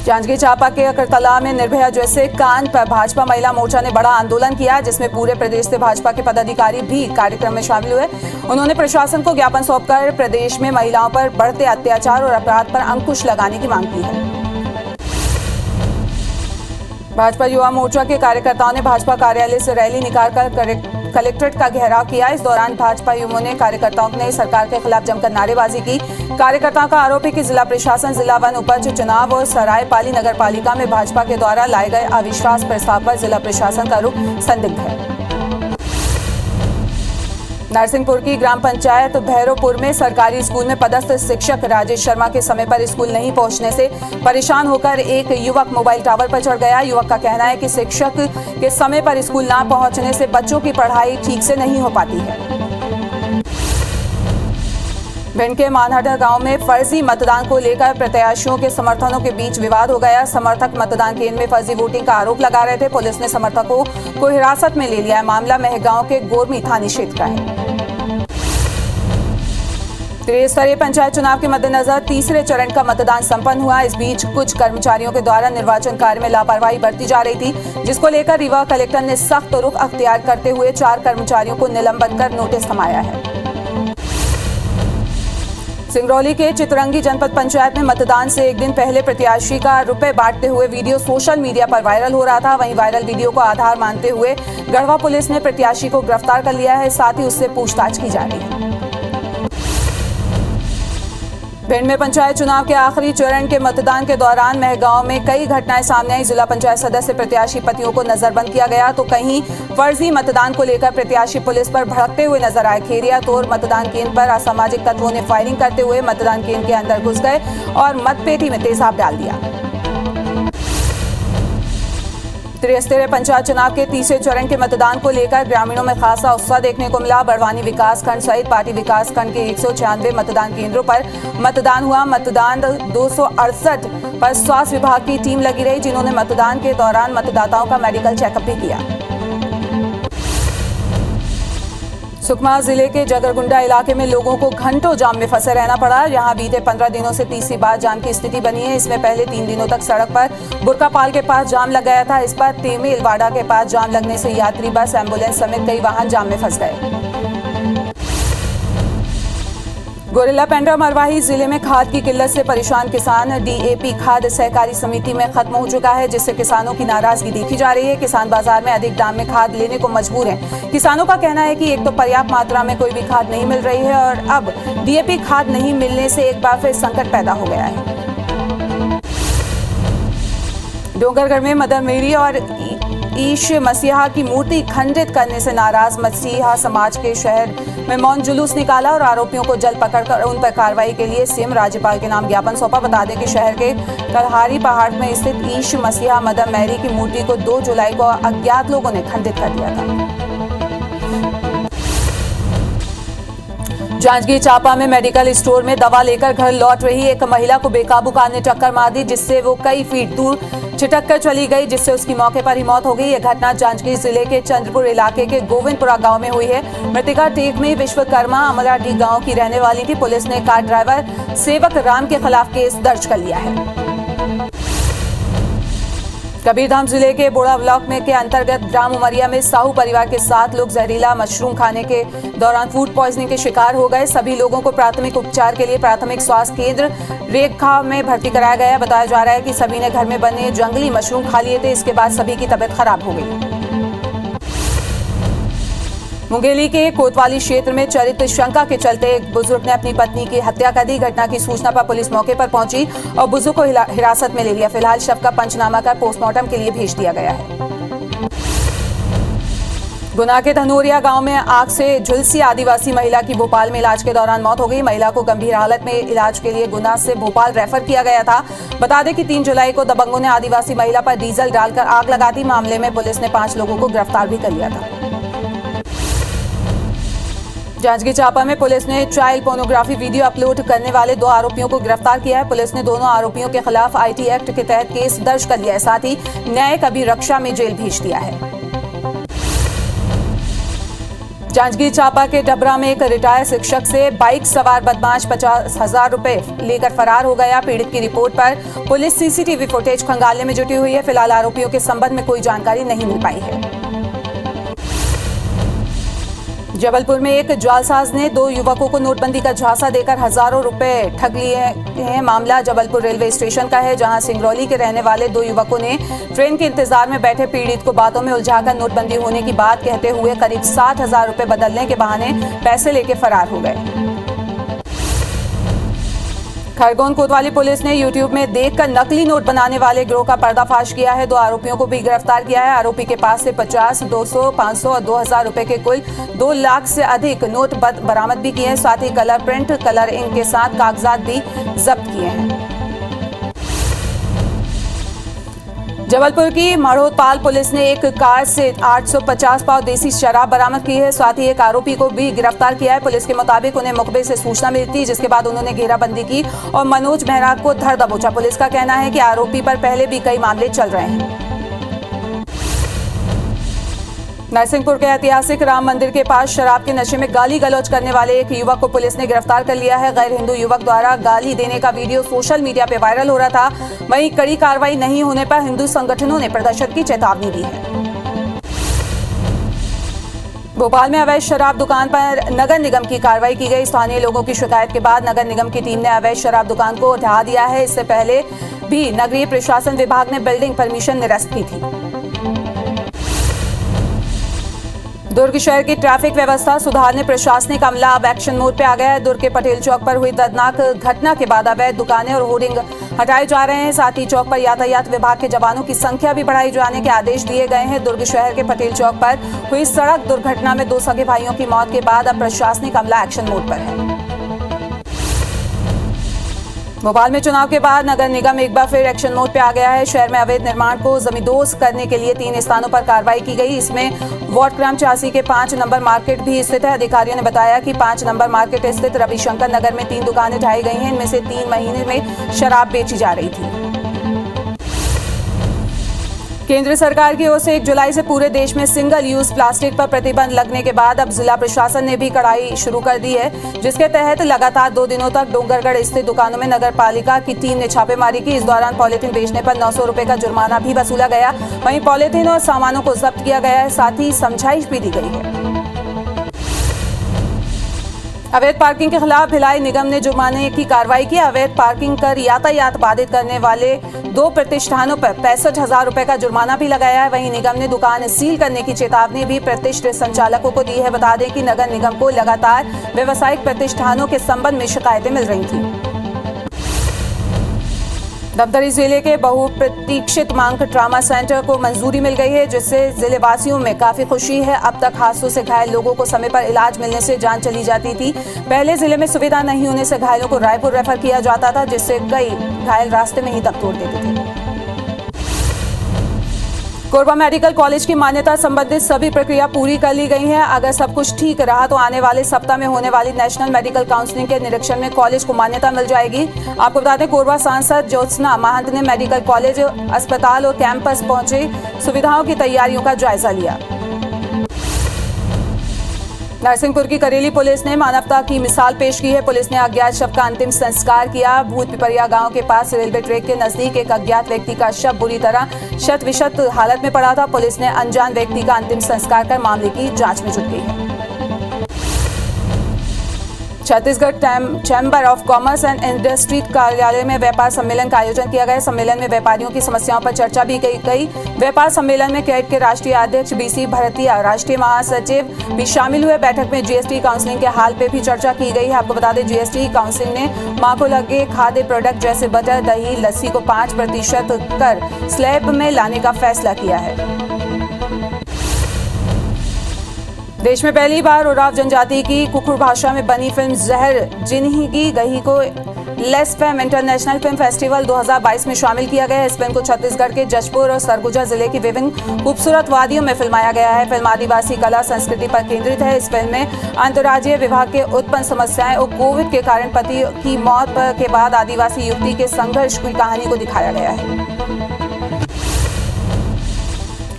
जांजगीर चांपा के अकलतरा में निर्भया जैसे कांड पर भाजपा महिला मोर्चा ने बड़ा आंदोलन किया, जिसमें पूरे प्रदेश से भाजपा के पदाधिकारी भी कार्यक्रम में शामिल हुए। उन्होंने प्रशासन को ज्ञापन सौंपकर प्रदेश में महिलाओं पर बढ़ते अत्याचार और अपराध पर अंकुश लगाने की मांग की है। भाजपा युवा मोर्चा के कार्यकर्ताओं ने भाजपा कार्यालय से रैली निकालकर कलेक्ट्रेट का घेराव किया। इस दौरान भाजपा युवाओं ने कार्यकर्ताओं ने सरकार के खिलाफ जमकर नारेबाजी की। कार्यकर्ताओं का आरोप है कि जिला प्रशासन जिला वन उपज चुनाव और सरायपाली नगर पालिका में भाजपा के द्वारा लाए गए अविश्वास प्रस्ताव पर जिला प्रशासन का रुख संदिग्ध है। नरसिंहपुर की ग्राम पंचायत भैरवपुर में सरकारी स्कूल में पदस्थ शिक्षक राजेश शर्मा के समय पर स्कूल नहीं पहुंचने से परेशान होकर एक युवक मोबाइल टावर पर चढ़ गया। युवक का कहना है कि शिक्षक के समय पर स्कूल ना पहुंचने से बच्चों की पढ़ाई ठीक से नहीं हो पाती है। भिंड के मानहटा गांव में फर्जी मतदान को लेकर प्रत्याशियों के समर्थकों के बीच विवाद हो गया। समर्थक मतदान केंद्र में फर्जी वोटिंग का आरोप लगा रहे थे। पुलिस ने समर्थकों को हिरासत में ले लिया है। मामला मेहगांव के गोरमी थाना क्षेत्र का है। त्रिस्तरीय पंचायत चुनाव के मद्देनजर तीसरे चरण का मतदान संपन्न हुआ। इस बीच कुछ कर्मचारियों के द्वारा निर्वाचन कार्य में लापरवाही बरती जा रही थी, जिसको लेकर रीवा कलेक्टर ने सख्त रुख अख्तियार करते हुए 4 कर्मचारियों को निलंबित कर नोटिस थमाया है। सिंगरौली के चितरंगी जनपद पंचायत में मतदान से एक दिन पहले प्रत्याशी का रुपए बांटते हुए वीडियो सोशल मीडिया पर वायरल हो रहा था। वहीं वायरल वीडियो को आधार मानते हुए गढ़वा पुलिस ने प्रत्याशी को गिरफ्तार कर लिया है। साथ ही उससे पूछताछ की जा रही है। भिंड में पंचायत चुनाव के आखिरी चरण के मतदान के दौरान महगांव में कई घटनाएं सामने आई। जिला पंचायत सदस्य प्रत्याशी पतियों को नजरबंद किया गया तो कहीं फर्जी मतदान को लेकर प्रत्याशी पुलिस पर भड़कते हुए नजर आए। खेरिया तोर मतदान केंद्र पर असामाजिक तत्वों ने फायरिंग करते हुए मतदान केंद्र के अंदर घुस गए और मतपेटी में तेजाब डाल दिया। त्रिस्तरीय पंचायत चुनाव के तीसरे चरण के मतदान को लेकर ग्रामीणों में खासा उत्साह देखने को मिला। बड़वानी विकास खंड सहित पार्टी विकास खंड के 196 मतदान केंद्रों पर मतदान हुआ। मतदान 268 पर स्वास्थ्य विभाग की टीम लगी रही, जिन्होंने मतदान के दौरान मतदाताओं का मेडिकल चेकअप भी किया। सुकमा जिले के जगरगुंडा इलाके में लोगों को घंटों जाम में फंसे रहना पड़ा। यहां बीते 15 दिनों से तीसरी बार जाम की स्थिति बनी है। इसमें पहले 3 दिनों तक सड़क पर बुरकापाल के पास जाम लग गया था। इस पर तेमेलवाड़ा के पास जाम लगने से यात्री बस, एम्बुलेंस समेत कई वाहन जाम में फंस गए। गोरिल्ला पेंड्रा मरवाही जिले में खाद की किल्लत से परेशान किसान। डीएपी खाद सहकारी समिति में खत्म हो चुका है, जिससे किसानों की नाराजगी देखी जा रही है। किसान बाजार में अधिक दाम में खाद लेने को मजबूर हैं। किसानों का कहना है कि एक तो पर्याप्त मात्रा में कोई भी खाद नहीं मिल रही है और अब डीएपी खाद नहीं मिलने से एक बार फिर संकट पैदा हो गया है। डोंगरगढ़ में मदर मेरी और ईश मसीहा की मूर्ति खंडित करने से नाराज मसीहा समाज के शहर में मौन जुलूस निकाला और आरोपियों को जल्द पकड़कर उन पर कार्रवाई के लिए सीएम राज्यपाल के नाम ज्ञापन सौंपा। बता दें कि शहर के कलहारी पहाड़ में स्थित ईश मसीहा मदर मैरी की मूर्ति को 2 जुलाई को अज्ञात लोगों ने खंडित कर दिया था। जांजगीर चांपा में मेडिकल स्टोर में दवा लेकर घर लौट रही एक महिला को बेकाबू कार ने टक्कर मार दी, जिससे वो कई फीट दूर छिटक कर चली गई, जिससे उसकी मौके पर ही मौत हो गई। यह घटना जांजगीर जिले के चंद्रपुर इलाके के गोविंदपुरा गांव में हुई है। मृतिका टेकमी विश्वकर्मा अमराडी गांव की रहने वाली थी। पुलिस ने कार ड्राइवर सेवक राम के खिलाफ केस दर्ज कर लिया है। कबीरधाम जिले के बोड़ा ब्लॉक में के अंतर्गत ग्राम उमरिया में साहू परिवार के 7 लोग जहरीला मशरूम खाने के दौरान फूड पॉइजनिंग के शिकार हो गए। सभी लोगों को प्राथमिक उपचार के लिए प्राथमिक स्वास्थ्य केंद्र रेखा में भर्ती कराया गया। बताया जा रहा है कि सभी ने घर में बने जंगली मशरूम खा लिए थे। इसके बाद सभी की तबीयत खराब हो गई। मुंगेली के कोतवाली क्षेत्र में चरित्र शंका के चलते एक बुजुर्ग ने अपनी पत्नी की हत्या कर दी। घटना की सूचना पर पुलिस मौके पर पहुंची और बुजुर्ग को हिरासत में ले लिया। फिलहाल शव का पंचनामा कर पोस्टमार्टम के लिए भेज दिया गया है। गुना के धनोरिया गांव में आग से झुलसी आदिवासी महिला की भोपाल में इलाज के दौरान मौत हो गई। महिला को गंभीर हालत में इलाज के लिए गुना से भोपाल रेफर किया गया था। बता दें कि 3 जुलाई को दबंगों ने आदिवासी महिला पर डीजल डालकर आग लगा दी। मामले में पुलिस ने 5 लोगों को गिरफ्तार भी कर लिया था। जांजगीर चांपा में पुलिस ने चाइल्ड पोर्नोग्राफी वीडियो अपलोड करने वाले 2 आरोपियों को गिरफ्तार किया है। पुलिस ने दोनों आरोपियों के खिलाफ आईटी एक्ट के तहत केस दर्ज कर लिया है। साथ ही न्यायिक अभिरक्षा में जेल भेज दिया है। जांजगीर चांपा के डबरा में एक रिटायर्ड शिक्षक से बाइक सवार बदमाश 50,000 रुपए लेकर फरार हो गया। पीड़ित की रिपोर्ट पर पुलिस सीसीटीवी फुटेज खंगालने में जुटी हुई है। फिलहाल आरोपियों के संबंध में कोई जानकारी नहीं मिल पाई है। जबलपुर में एक जालसाज ने 2 युवकों को नोटबंदी का झांसा देकर हजारों रुपए ठग लिए हैं। मामला जबलपुर रेलवे स्टेशन का है, जहां सिंगरौली के रहने वाले 2 युवकों ने ट्रेन के इंतजार में बैठे पीड़ित को बातों में उलझाकर नोटबंदी होने की बात कहते हुए करीब 60,000 रुपए बदलने के बहाने पैसे लेके फरार हो गए। खरगोन कोतवाली पुलिस ने यूट्यूब में देखकर नकली नोट बनाने वाले गिरोह का पर्दाफाश किया है। 2 आरोपियों को भी गिरफ्तार किया है। आरोपी के पास से 50, 200, 500 और 2,000 रुपए के कुल 2 लाख से अधिक नोट बरामद भी किए हैं। साथ ही कलर प्रिंट, कलर इंक के साथ कागजात भी जब्त किए हैं। जबलपुर की मड़ोतपाल पुलिस ने एक कार से 850 पाव देसी शराब बरामद की है। साथ ही एक आरोपी को भी गिरफ्तार किया है। पुलिस के मुताबिक उन्हें मुखबिर से सूचना मिली थी, जिसके बाद उन्होंने घेराबंदी की और मनोज मेहरा को धर दबोचा। पुलिस का कहना है कि आरोपी पर पहले भी कई मामले चल रहे हैं। नरसिंहपुर के ऐतिहासिक राम मंदिर के पास शराब के नशे में गाली गलौज करने वाले एक युवक को पुलिस ने गिरफ्तार कर लिया है। गैर हिंदू युवक द्वारा गाली देने का वीडियो सोशल मीडिया पे वायरल हो रहा था। वहीं कड़ी कार्रवाई नहीं होने पर हिंदू संगठनों ने प्रदर्शन की चेतावनी दी है। भोपाल में अवैध शराब दुकान पर नगर निगम की कार्रवाई की गई। स्थानीय लोगों की शिकायत के बाद नगर निगम की टीम ने अवैध शराब दुकान को ढहा दिया है। इससे पहले भी नगरीय प्रशासन विभाग ने बिल्डिंग परमिशन निरस्त की थी। दुर्ग शहर की ट्रैफिक व्यवस्था सुधारने प्रशासनिक अमला अब एक्शन मोड पे आ गया है। दुर्ग के पटेल चौक पर हुई दर्दनाक घटना के बाद अवैध दुकानें और होर्डिंग हटाए जा रहे हैं। साथ ही चौक पर यातायात विभाग के जवानों की संख्या भी बढ़ाई जाने के आदेश दिए गए हैं। दुर्ग शहर के पटेल चौक पर हुई सड़क दुर्घटना में 2 सगे भाइयों की मौत के बाद अब प्रशासनिक अमला एक्शन मोड पर है। भोपाल में चुनाव के बाद नगर निगम एक बार फिर एक्शन मोड पे आ गया है। शहर में अवैध निर्माण को जमींदोज करने के लिए 3 स्थानों पर कार्रवाई की गई। इसमें वार्ड क्रम 86 के 5 नंबर मार्केट भी स्थित है। अधिकारियों ने बताया कि 5 नंबर मार्केट स्थित रविशंकर नगर में 3 दुकानें ढाई गई हैं। इनमें से 3 महीने में शराब बेची जा रही थी। केंद्र सरकार की ओर से 1 जुलाई से पूरे देश में सिंगल यूज प्लास्टिक पर प्रतिबंध लगने के बाद अब जिला प्रशासन ने भी कड़ाई शुरू कर दी है, जिसके तहत लगातार 2 दिनों तक डोंगरगढ़ स्थित दुकानों में नगर पालिका की टीम ने छापेमारी की। इस दौरान पॉलीथीन बेचने पर 900 रुपए का जुर्माना भी वसूला गया। वहीं पॉलीथीन और सामानों को जब्त किया गया है। साथ ही समझाइश भी दी गई है। अवैध पार्किंग के खिलाफ भिलाई निगम ने जुर्माने की कार्रवाई की। अवैध पार्किंग कर यातायात बाधित करने वाले 2 प्रतिष्ठानों पर 65,000 रुपए का जुर्माना भी लगाया है। वहीं निगम ने दुकान सील करने की चेतावनी भी प्रतिष्ठित संचालकों को दी है। बता दें कि नगर निगम को लगातार व्यवसायिक प्रतिष्ठानों के संबंध में शिकायतें मिल रही थी। धमतरी जिले के बहुप्रतीक्षित मांग ट्रामा सेंटर को मंजूरी मिल गई है, जिससे जिले वासियों में काफी खुशी है। अब तक हादसों से घायल लोगों को समय पर इलाज मिलने से जान चली जाती थी। पहले जिले में सुविधा नहीं होने से घायलों को रायपुर रेफर किया जाता था, जिससे कई घायल रास्ते में ही दम तोड़ देते थे। कोरबा मेडिकल कॉलेज की मान्यता संबंधित सभी प्रक्रिया पूरी कर ली गई है। अगर सब कुछ ठीक रहा तो आने वाले सप्ताह में होने वाली नेशनल मेडिकल काउंसिलिंग के निरीक्षण में कॉलेज को मान्यता मिल जाएगी। आपको बता दें, कोरबा सांसद ज्योत्सना महंत ने मेडिकल कॉलेज, अस्पताल और कैंपस पहुंचे सुविधाओं की तैयारियों का जायजा लिया। नरसिंहपुर की करेली पुलिस ने मानवता की मिसाल पेश की है। पुलिस ने अज्ञात शव का अंतिम संस्कार किया। भूत पिपरिया गांव के पास रेलवे ट्रैक के नजदीक एक अज्ञात व्यक्ति का शव बुरी तरह शत विशत हालत में पड़ा था। पुलिस ने अनजान व्यक्ति का अंतिम संस्कार कर मामले की जांच में जुट गई है। Chhattisgarh chamber of commerce and industry कार्यालय में व्यापार सम्मेलन का आयोजन किया गया। सम्मेलन में व्यापारियों की समस्याओं पर चर्चा भी की गई। व्यापार सम्मेलन में कैट के राष्ट्रीय अध्यक्ष BC भरतिया, राष्ट्रीय महासचिव भी शामिल हुए। बैठक में GST काउंसिलिंग के हाल पे भी चर्चा की गई है। आपको बता दें, GST काउंसिल ने मां को लगे खाद्य प्रोडक्ट जैसे बटर, दही, लस्सी को 5% कर स्लैब में लाने का फैसला किया है। देश में पहली बार उराव जनजाति की कुकुर भाषा में बनी फिल्म जहर जिंदगी गही को less fame international film festival 2022 में शामिल किया गया है। इस फिल्म को छत्तीसगढ़ के जशपुर और सरगुजा जिले की विभिन्न खूबसूरत वादियों में फिल्माया गया है। फिल्म आदिवासी कला संस्कृति पर केंद्रित है। इस फिल्म में अंतर्राज्यीय विवाह के उत्पन्न समस्याएं और कोविड के कारण पति की मौत के बाद आदिवासी युवती के संघर्ष की कहानी को दिखाया गया है।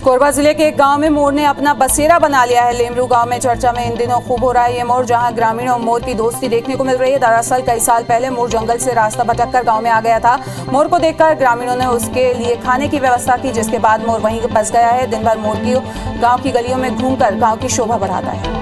कोरबा जिले के एक गांव में मोर ने अपना बसेरा बना लिया है। लेमरू गांव में चर्चा में इन दिनों खूब हो रहा है ये मोर, जहां ग्रामीणों और मोर की दोस्ती देखने को मिल रही है। दरअसल कई साल पहले मोर जंगल से रास्ता भटककर गांव में आ गया था। मोर को देखकर ग्रामीणों ने उसके लिए खाने की व्यवस्था की, जिसके बाद मोर वहीं बस गया है। दिन भर मोर की गांव की गलियों में घूमकर गांव की शोभा बढ़ाता है।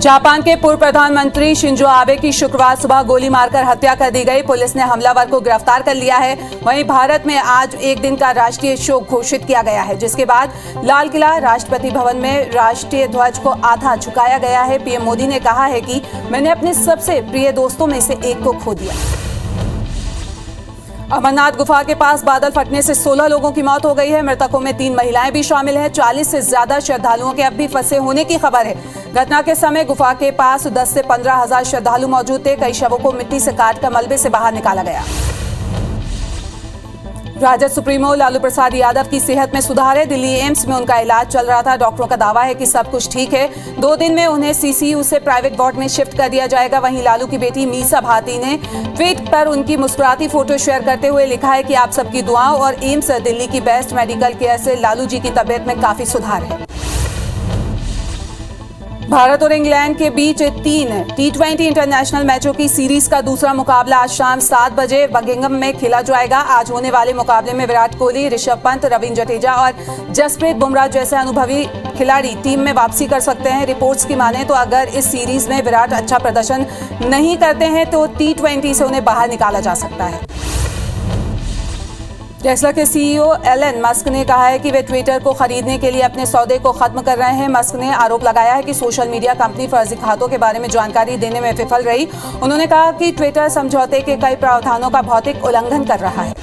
जापान के पूर्व प्रधानमंत्री शिंजो आबे की शुक्रवार सुबह गोली मारकर हत्या कर दी गई। पुलिस ने हमलावर को गिरफ्तार कर लिया है। वहीं भारत में आज एक दिन का राष्ट्रीय शोक घोषित किया गया है, जिसके बाद लाल किला, राष्ट्रपति भवन में राष्ट्रीय ध्वज को आधा झुकाया गया है। पीएम मोदी ने कहा है कि मैंने अपने सबसे प्रिय दोस्तों में से एक को खो दिया। अमरनाथ गुफा के पास बादल फटने से 16 लोगों की मौत हो गई है। मृतकों में 3 महिलाएं भी शामिल हैं। 40 से ज्यादा श्रद्धालुओं के अब भी फंसे होने की खबर है। घटना के समय गुफा के पास 10 से 15 हजार श्रद्धालु मौजूद थे। कई शवों को मिट्टी से काटकर मलबे से बाहर निकाला गया। राजद सुप्रीमो लालू प्रसाद यादव की सेहत में सुधार है। दिल्ली एम्स में उनका इलाज चल रहा था। डॉक्टरों का दावा है कि सब कुछ ठीक है। 2 दिन में उन्हें सीसीयू से प्राइवेट वार्ड में शिफ्ट कर दिया जाएगा। वहीं लालू की बेटी मीसा भारती ने ट्वीट पर उनकी मुस्कुराती फोटो शेयर करते हुए लिखा है कि आप सबकी दुआओं और एम्स दिल्ली की बेस्ट मेडिकल केयर से लालू जी की तबीयत में काफी सुधार है। भारत और इंग्लैंड के बीच 3 T20 इंटरनेशनल मैचों की सीरीज का दूसरा मुकाबला आज शाम 7 बजे बर्मिंघम में खेला जाएगा। आज होने वाले मुकाबले में विराट कोहली, ऋषभ पंत, रविंद्र जडेजा और जसप्रीत बुमराह जैसे अनुभवी खिलाड़ी टीम में वापसी कर सकते हैं। रिपोर्ट्स की माने तो अगर इस सीरीज में विराट अच्छा प्रदर्शन नहीं करते हैं तो T20 से उन्हें बाहर निकाला जा सकता है। टेस्ला के सीईओ एलन मस्क ने कहा है कि वे ट्विटर को खरीदने के लिए अपने सौदे को खत्म कर रहे हैं। मस्क ने आरोप लगाया है कि सोशल मीडिया कंपनी फर्जी खातों के बारे में जानकारी देने में विफल रही। उन्होंने कहा कि ट्विटर समझौते के कई प्रावधानों का भौतिक उल्लंघन कर रहा है।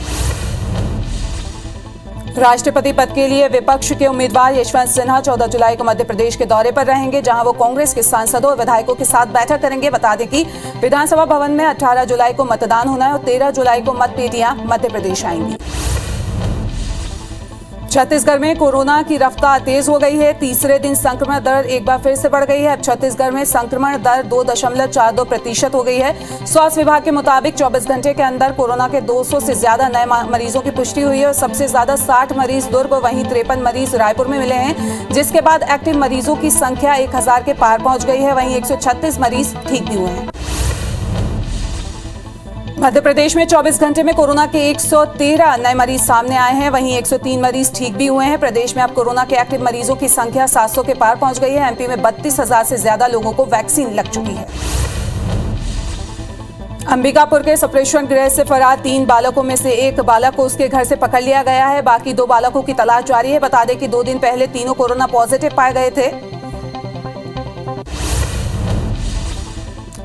राष्ट्रपति पद के लिए विपक्ष के उम्मीदवार यशवंत सिन्हा 14 जुलाई को मध्य प्रदेश के दौरे पर रहेंगे, जहां वो कांग्रेस के सांसदों और विधायकों के साथ बैठक करेंगे। बता दें कि विधानसभा भवन में 18 जुलाई को मतदान होना है और 13 जुलाई को मतपेटियां मध्य प्रदेश आएंगी। छत्तीसगढ़ में कोरोना की रफ्तार तेज हो गई है। तीसरे दिन संक्रमण दर एक बार फिर से बढ़ गई है। अब छत्तीसगढ़ में संक्रमण दर 2.42% हो गई है। स्वास्थ्य विभाग के मुताबिक 24 घंटे के अंदर कोरोना के 200 से ज्यादा नए मरीजों की पुष्टि हुई है और सबसे ज्यादा 60 मरीज दुर्ग, वहीं 53 मरीज रायपुर में मिले हैं, जिसके बाद एक्टिव मरीजों की संख्या 1000 के पार पहुंच गई है। वहीं 136 मरीज ठीक भी हुए हैं। मध्य प्रदेश में 24 घंटे में कोरोना के 113 नए मरीज सामने आए हैं, वहीं 103 मरीज ठीक भी हुए हैं। प्रदेश में अब कोरोना के एक्टिव मरीजों की संख्या 700 के पार पहुंच गई है। एमपी में 32,000 से ज्यादा लोगों को वैक्सीन लग चुकी है। अंबिकापुर के सप्रेशन गृह से फरार 3 बालकों में से एक बालक को उसके घर से पकड़ लिया गया है। बाकी 2 बालकों की तलाश जारी है। बता दें कि 2 दिन पहले तीनों कोरोना पॉजिटिव पाए गए थे।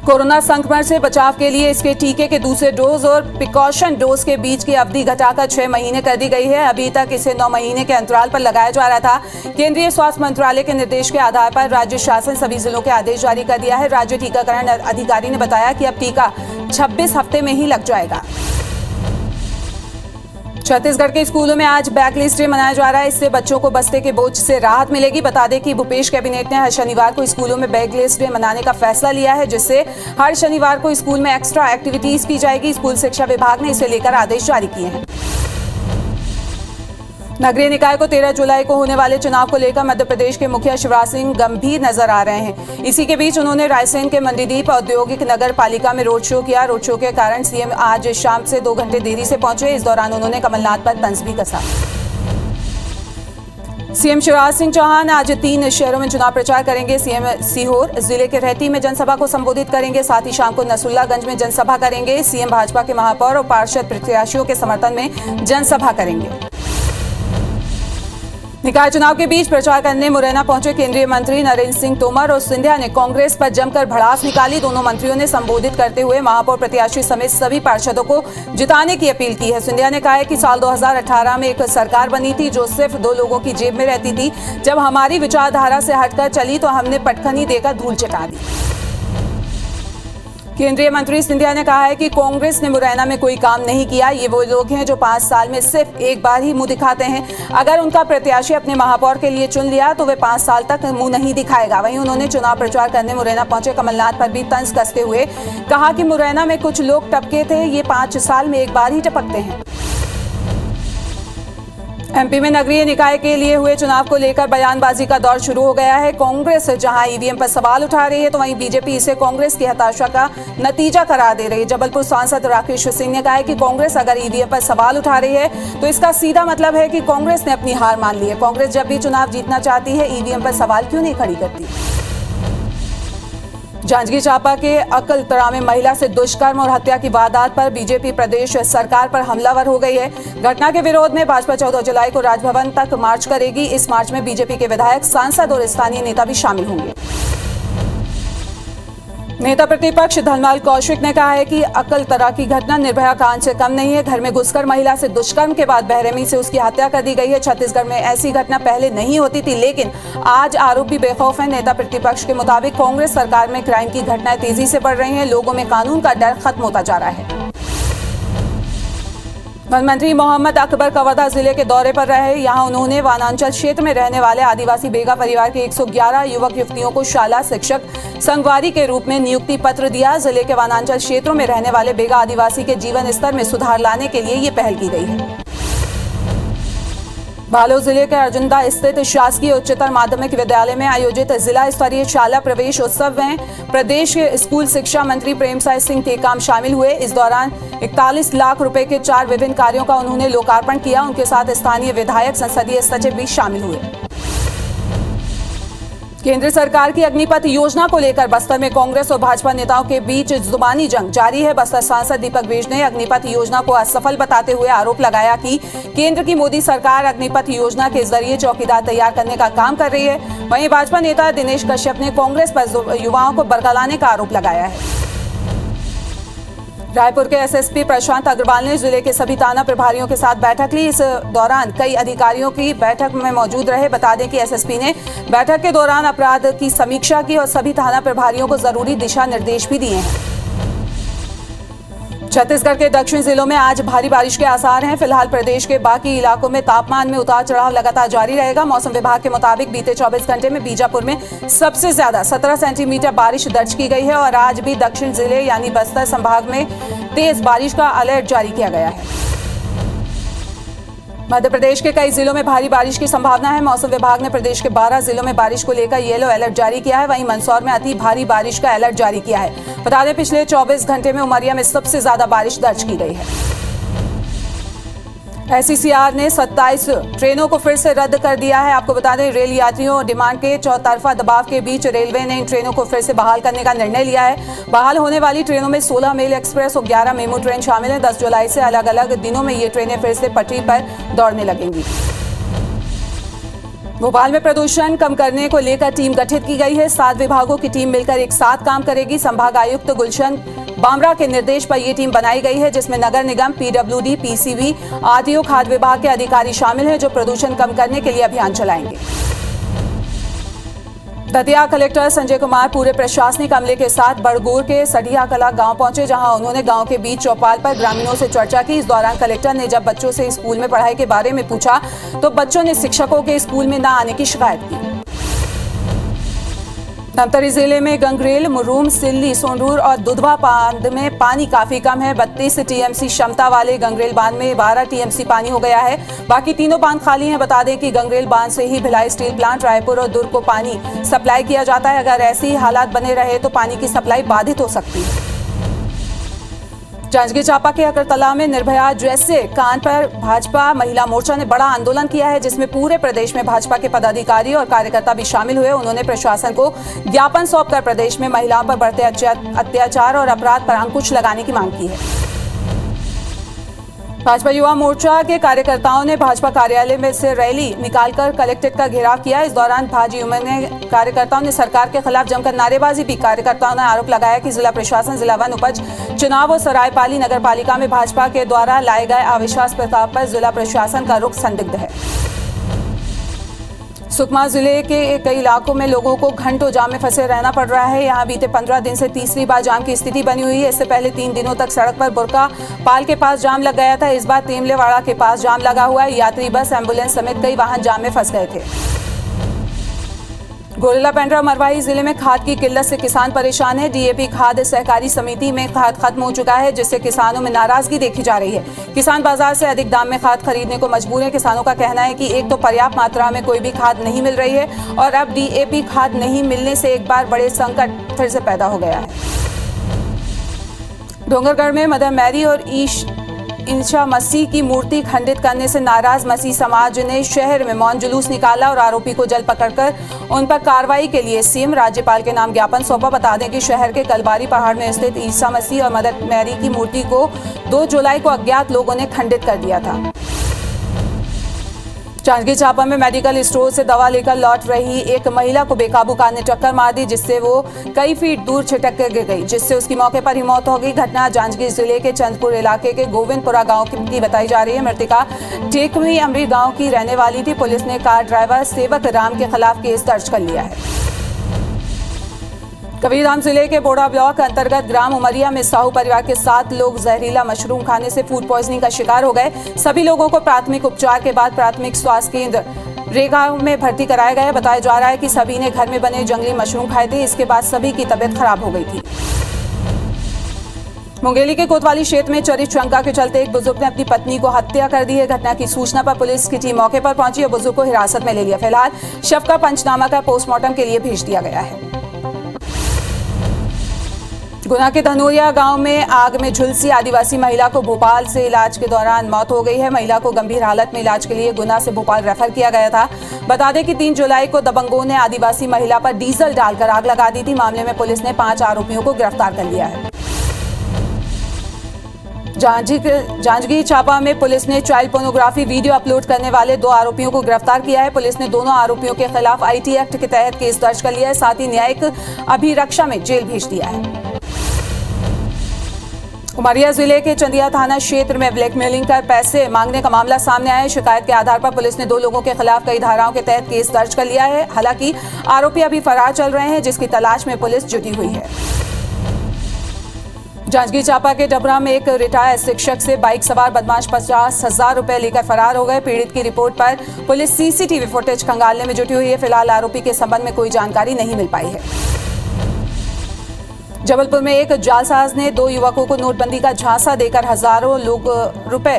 कोरोना संक्रमण से बचाव के लिए इसके टीके के दूसरे डोज और प्रिकॉशन डोज के बीच की अवधि घटाकर 6 महीने कर दी गई है। अभी तक इसे 9 महीने के अंतराल पर लगाया जा रहा था। केंद्रीय स्वास्थ्य मंत्रालय के निर्देश के आधार पर राज्य शासन सभी जिलों के आदेश जारी कर दिया है। राज्य टीकाकरण अधिकारी ने बताया कि अब टीका 26 हफ्ते में ही लग जाएगा। छत्तीसगढ़ के स्कूलों में आज बैकलिस्ट डे मनाया जा रहा है। इससे बच्चों को बस्ते के बोझ से राहत मिलेगी। बता दें कि भूपेश कैबिनेट ने हर शनिवार को स्कूलों में बैकलिस्ट डे मनाने का फैसला लिया है, जिससे हर शनिवार को स्कूल में एक्स्ट्रा एक्टिविटीज की जाएगी। स्कूल शिक्षा विभाग ने इसे लेकर आदेश जारी किए हैं। नगरीय निकाय को 13 जुलाई को होने वाले चुनाव को लेकर मध्य प्रदेश के मुखिया शिवराज सिंह गंभीर नजर आ रहे हैं। इसी के बीच उन्होंने रायसेन के मंडीदीप औद्योगिक नगर पालिका में रोड शो किया। रोड शो के कारण सीएम आज शाम से 2 घंटे देरी से पहुंचे। इस दौरान उन्होंने कमलनाथ पर तंज भी कसा। सीएम शिवराज सिंह चौहान आज 3 शहरों में चुनाव प्रचार करेंगे। सीएम सीहोर जिले के रहती में जनसभा को संबोधित करेंगे। साथ ही शाम को नसरुल्लागंज में जनसभा करेंगे। सीएम भाजपा के महापौर और पार्षद प्रत्याशियों के समर्थन में जनसभा करेंगे। निकाय चुनाव के बीच प्रचार करने मुरैना पहुंचे केंद्रीय मंत्री नरेंद्र सिंह तोमर और सिंधिया ने कांग्रेस पर जमकर भड़ास निकाली। दोनों मंत्रियों ने संबोधित करते हुए महापौर प्रत्याशी समेत सभी पार्षदों को जिताने की अपील की है। सिंधिया ने कहा है कि साल 2018 में एक सरकार बनी थी जो सिर्फ 2 लोगों की जेब में रहती थी। जब हमारी विचारधारा से हटकर चली तो हमने पटखनी देकर धूल चटा दी। केंद्रीय मंत्री सिंधिया ने कहा है कि कांग्रेस ने मुरैना में कोई काम नहीं किया। ये वो लोग हैं जो 5 साल में सिर्फ एक बार ही मुंह दिखाते हैं। अगर उनका प्रत्याशी अपने महापौर के लिए चुन लिया तो वे 5 साल तक मुंह नहीं दिखाएगा। वहीं उन्होंने चुनाव प्रचार करने मुरैना पहुंचे कमलनाथ पर भी तंज कसते हुए कहा कि मुरैना में कुछ लोग टपके थे, ये 5 साल में एक बार ही टपकते हैं। एमपी में नगरीय निकाय के लिए हुए चुनाव को लेकर बयानबाजी का दौर शुरू हो गया है। कांग्रेस जहां ईवीएम पर सवाल उठा रही है तो वहीं बीजेपी इसे कांग्रेस की हताशा का नतीजा करार दे रही है। जबलपुर सांसद राकेश सिंह ने कहा है कि कांग्रेस अगर ईवीएम पर सवाल उठा रही है तो इसका सीधा मतलब है कि कांग्रेस ने अपनी हार मान ली है। कांग्रेस जब भी चुनाव जीतना चाहती है ईवीएम पर सवाल क्यों नहीं खड़ी करती। जांजगीर चांपा के अकलतरा में महिला से दुष्कर्म और हत्या की वारदात पर बीजेपी प्रदेश सरकार पर हमलावर हो गई है। घटना के विरोध में भाजपा 14 जुलाई को राजभवन तक मार्च करेगी। इस मार्च में बीजेपी के विधायक, सांसद और स्थानीय नेता भी शामिल होंगे। नेता प्रतिपक्ष धनपाल कौशिक ने कहा है कि अकलतरा की घटना निर्भया कांड से कम नहीं है। घर में घुसकर महिला से दुष्कर्म के बाद बेरहमी से उसकी हत्या कर दी गई है। छत्तीसगढ़ में ऐसी घटना पहले नहीं होती थी, लेकिन आज आरोपी बेखौफ है। नेता प्रतिपक्ष के मुताबिक कांग्रेस सरकार में क्राइम की घटनाएं तेजी से बढ़ रही हैं। लोगों में कानून का डर खत्म होता जा रहा है। वन मंत्री मोहम्मद अकबर कवर्धा जिले के दौरे पर रहे। यहां उन्होंने वनांचल क्षेत्र में रहने वाले आदिवासी बेगा परिवार के 111 युवक युवतियों को शाला शिक्षक संगवारी के रूप में नियुक्ति पत्र दिया। जिले के वनांचल क्षेत्रों में रहने वाले बेगा आदिवासी के जीवन स्तर में सुधार लाने के लिए ये पहल की गई है। बालोद जिले के अर्जुंदा स्थित शासकीय उच्चतर माध्यमिक विद्यालय में आयोजित जिला स्तरीय शाला प्रवेश उत्सव में प्रदेश के स्कूल शिक्षा मंत्री प्रेमसाय सिंह टेकाम शामिल हुए। इस दौरान 41 लाख रुपए के 4 विभिन्न कार्यों का उन्होंने लोकार्पण किया। उनके साथ स्थानीय विधायक, संसदीय सचिव भी शामिल हुए। केंद्र सरकार की अग्निपथ योजना को लेकर बस्तर में कांग्रेस और भाजपा नेताओं के बीच जुबानी जंग जारी है। बस्तर सांसद दीपक बेज ने अग्निपथ योजना को असफल बताते हुए आरोप लगाया कि केंद्र की मोदी सरकार अग्निपथ योजना के जरिए चौकीदार तैयार करने का काम कर रही है। वहीं भाजपा नेता दिनेश कश्यप ने कांग्रेस पर युवाओं को बरगलाने का आरोप लगाया है। रायपुर के एसएसपी प्रशांत अग्रवाल ने जिले के सभी थाना प्रभारियों के साथ बैठक ली। इस दौरान कई अधिकारियों की बैठक में मौजूद रहे। बता दें कि एसएसपी ने बैठक के दौरान अपराध की समीक्षा की और सभी थाना प्रभारियों को जरूरी दिशा निर्देश भी दिए हैं। छत्तीसगढ़ के दक्षिण जिलों में आज भारी बारिश के आसार हैं। फिलहाल प्रदेश के बाकी इलाकों में तापमान में उतार चढ़ाव लगातार जारी रहेगा। मौसम विभाग के मुताबिक बीते 24 घंटे में बीजापुर में सबसे ज्यादा 17 सेंटीमीटर बारिश दर्ज की गई है और आज भी दक्षिण जिले यानी बस्तर संभाग में तेज बारिश का अलर्ट जारी किया गया है। मध्य प्रदेश के कई जिलों में भारी बारिश की संभावना है। मौसम विभाग ने प्रदेश के 12 जिलों में बारिश को लेकर येलो अलर्ट जारी किया है। वहीं मंदसौर में अति भारी बारिश का अलर्ट जारी किया है। बता दें पिछले 24 घंटे में उमरिया में सबसे ज्यादा बारिश दर्ज की गई है। एसईसीआर ने 27 ट्रेनों को फिर से रद्द कर दिया है। आपको बता दें रेल यात्रियों डिमांड के चौतरफा दबाव के बीच रेलवे ने इन ट्रेनों को फिर से बहाल करने का निर्णय लिया है। बहाल होने वाली ट्रेनों में 16 मेल एक्सप्रेस और 11 मेमू ट्रेन शामिल हैं। 10 जुलाई से अलग अलग दिनों में ये ट्रेनें फिर से पटरी पर दौड़ने लगेंगी। भोपाल में प्रदूषण कम करने को लेकर टीम गठित की गई है। 7 विभागों की टीम मिलकर एक साथ काम करेगी। संभाग आयुक्त गुलशन बामरा के निर्देश पर यह टीम बनाई गई है, जिसमें नगर निगम, पीडब्ल्यूडी, पीसीबी, आरटीओ, खाद्य विभाग के अधिकारी शामिल हैं, जो प्रदूषण कम करने के लिए अभियान चलाएंगे। दतिया कलेक्टर संजय कुमार पूरे प्रशासनिक अमले के साथ बड़गूर के सडिया कला गांव पहुंचे, जहां उन्होंने गांव के बीच चौपाल पर ग्रामीणों से चर्चा की। इस दौरान कलेक्टर ने जब बच्चों से स्कूल में पढ़ाई के बारे में पूछा तो बच्चों ने शिक्षकों के स्कूल में न आने की शिकायत की। धमतरी जिले में गंगरेल, मुरूम, सिल्ली, सोंडूर और दुधवा बांध में पानी काफी कम है। 32 टीएमसी क्षमता वाले गंगरेल बांध में 12 टीएमसी पानी हो गया है। बाकी तीनों बांध खाली हैं। बता दें कि गंगरेल बांध से ही भिलाई स्टील प्लांट, रायपुर और दुर्ग को पानी सप्लाई किया जाता है। अगर ऐसे ही हालात बने रहे तो पानी की सप्लाई बाधित हो सकती है। जांजगीर चांपा के अकलतरा में निर्भया जैसे कांड पर भाजपा महिला मोर्चा ने बड़ा आंदोलन किया है, जिसमें पूरे प्रदेश में भाजपा के पदाधिकारी और कार्यकर्ता भी शामिल हुए। उन्होंने प्रशासन को ज्ञापन सौंपकर प्रदेश में महिलाओं पर बढ़ते अत्याचार और अपराध पर अंकुश लगाने की मांग की है। भाजपा युवा मोर्चा के कार्यकर्ताओं ने भाजपा कार्यालय में से रैली निकालकर कलेक्ट्रेट का घेराव किया। इस दौरान भाजपा कार्यकर्ताओं ने सरकार के खिलाफ जमकर नारेबाजी की। कार्यकर्ताओं ने आरोप लगाया कि जिला प्रशासन जिला वन उपज चुनाव और सरायपाली नगर पालिका में भाजपा के द्वारा लाए गए अविश्वास प्रस्ताव पर जिला प्रशासन का रुख संदिग्ध है। सुकमा जिले के कई इलाकों में लोगों को घंटों जाम में फंसे रहना पड़ रहा है। यहां बीते 15 दिन से तीसरी बार जाम की स्थिति बनी हुई है। इससे पहले 3 दिनों तक सड़क पर बुरका पाल के पास जाम लग गया था। इस बार तेमलेवाड़ा के पास जाम लगा हुआ है। यात्री बस, एम्बुलेंस समेत कई वाहन जाम में फंस गए थे। गोरिल्ला पेंड्रा मरवाही जिले में खाद की किल्लत से किसान परेशान है। डीएपी खाद सहकारी समिति में खाद खत्म हो चुका है, जिससे किसानों में नाराजगी देखी जा रही है। किसान बाजार से अधिक दाम में खाद खरीदने को मजबूर है। किसानों का कहना है कि एक तो पर्याप्त मात्रा में कोई भी खाद नहीं मिल रही है और अब डीएपी खाद नहीं मिलने से एक बार बड़े संकट फिर से पैदा हो गया है। डोंगरगढ़ में मदर मैरी और ईसा मसीह की मूर्ति खंडित करने से नाराज मसीह समाज ने शहर में मौन जुलूस निकाला और आरोपी को जल्द पकड़कर उन पर कार्रवाई के लिए सीएम राज्यपाल के नाम ज्ञापन सौंपा। बता दें कि शहर के कलबारी पहाड़ में स्थित ईसा मसीह और मदर मैरी की मूर्ति को 2 जुलाई को अज्ञात लोगों ने खंडित कर दिया था। जांजगीर चांपा में मेडिकल स्टोर से दवा लेकर लौट रही एक महिला को बेकाबू कार ने टक्कर मार दी, जिससे वो कई फीट दूर छिटक कर गिर गई, जिससे उसकी मौके पर ही मौत हो गई। घटना जांजगीर जिले के चंदपुर इलाके के गोविंदपुरा गांव की बताई जा रही है। मृतका टेकवी अमरी गांव की रहने वाली थी। पुलिस ने कार ड्राइवर सेवक राम के खिलाफ केस दर्ज कर लिया है। कबीरधाम जिले के बोड़ा ब्लॉक अंतर्गत ग्राम उमरिया में साहू परिवार के 7 लोग जहरीला मशरूम खाने से फूड पॉइजनिंग का शिकार हो गए। सभी लोगों को प्राथमिक उपचार के बाद प्राथमिक स्वास्थ्य केंद्र रेगांव में भर्ती कराया गया। बताया जा रहा है कि सभी ने घर में बने जंगली मशरूम खाए थे। इसके बाद सभी की तबीयत खराब हो गई थी। मुंगेली के कोतवाली क्षेत्र में चरित्र शंका के चलते एक बुजुर्ग ने अपनी पत्नी को हत्या कर दी है। घटना की सूचना पर पुलिस की टीम मौके पर पहुंची और बुजुर्ग को हिरासत में ले लिया। फिलहाल शव का पंचनामा कर पोस्टमार्टम के लिए भेज दिया गया है। गुना के धनोरिया गांव में आग में झुलसी आदिवासी महिला को भोपाल से इलाज के दौरान मौत हो गई है। महिला को गंभीर हालत में इलाज के लिए गुना से भोपाल रेफर किया गया था। बता दें कि 3 जुलाई को दबंगों ने आदिवासी महिला पर डीजल डालकर आग लगा दी थी। मामले में पुलिस ने 5 आरोपियों को गिरफ्तार कर लिया है। जांजगीर चांपा में पुलिस ने चाइल्ड पोर्नोग्राफी वीडियो अपलोड करने वाले 2 आरोपियों को गिरफ्तार किया है। पुलिस ने दोनों आरोपियों के खिलाफ आईटी एक्ट के तहत केस दर्ज कर लिया है। साथ ही न्यायिक अभिरक्षा में जेल भेज दिया है। उमरिया जिले के चंदिया थाना क्षेत्र में ब्लैकमेलिंग कर पैसे मांगने का मामला सामने आया है। शिकायत के आधार पर पुलिस ने 2 लोगों के खिलाफ कई धाराओं के तहत केस दर्ज कर लिया है। हालांकि आरोपी अभी फरार चल रहे हैं, जिसकी तलाश में पुलिस जुटी हुई है। जांजगीर चांपा के डबरा में एक रिटायर्ड शिक्षक से बाइक सवार बदमाश 50,000 रुपए लेकर फरार हो गए। पीड़ित की रिपोर्ट पर पुलिस सीसीटीवी फुटेज खंगालने में जुटी हुई है। फिलहाल आरोपी के संबंध में कोई जानकारी नहीं मिल पाई है। जबलपुर में एक जालसाज ने 2 युवकों को नोटबंदी का झांसा देकर हजारों रुपए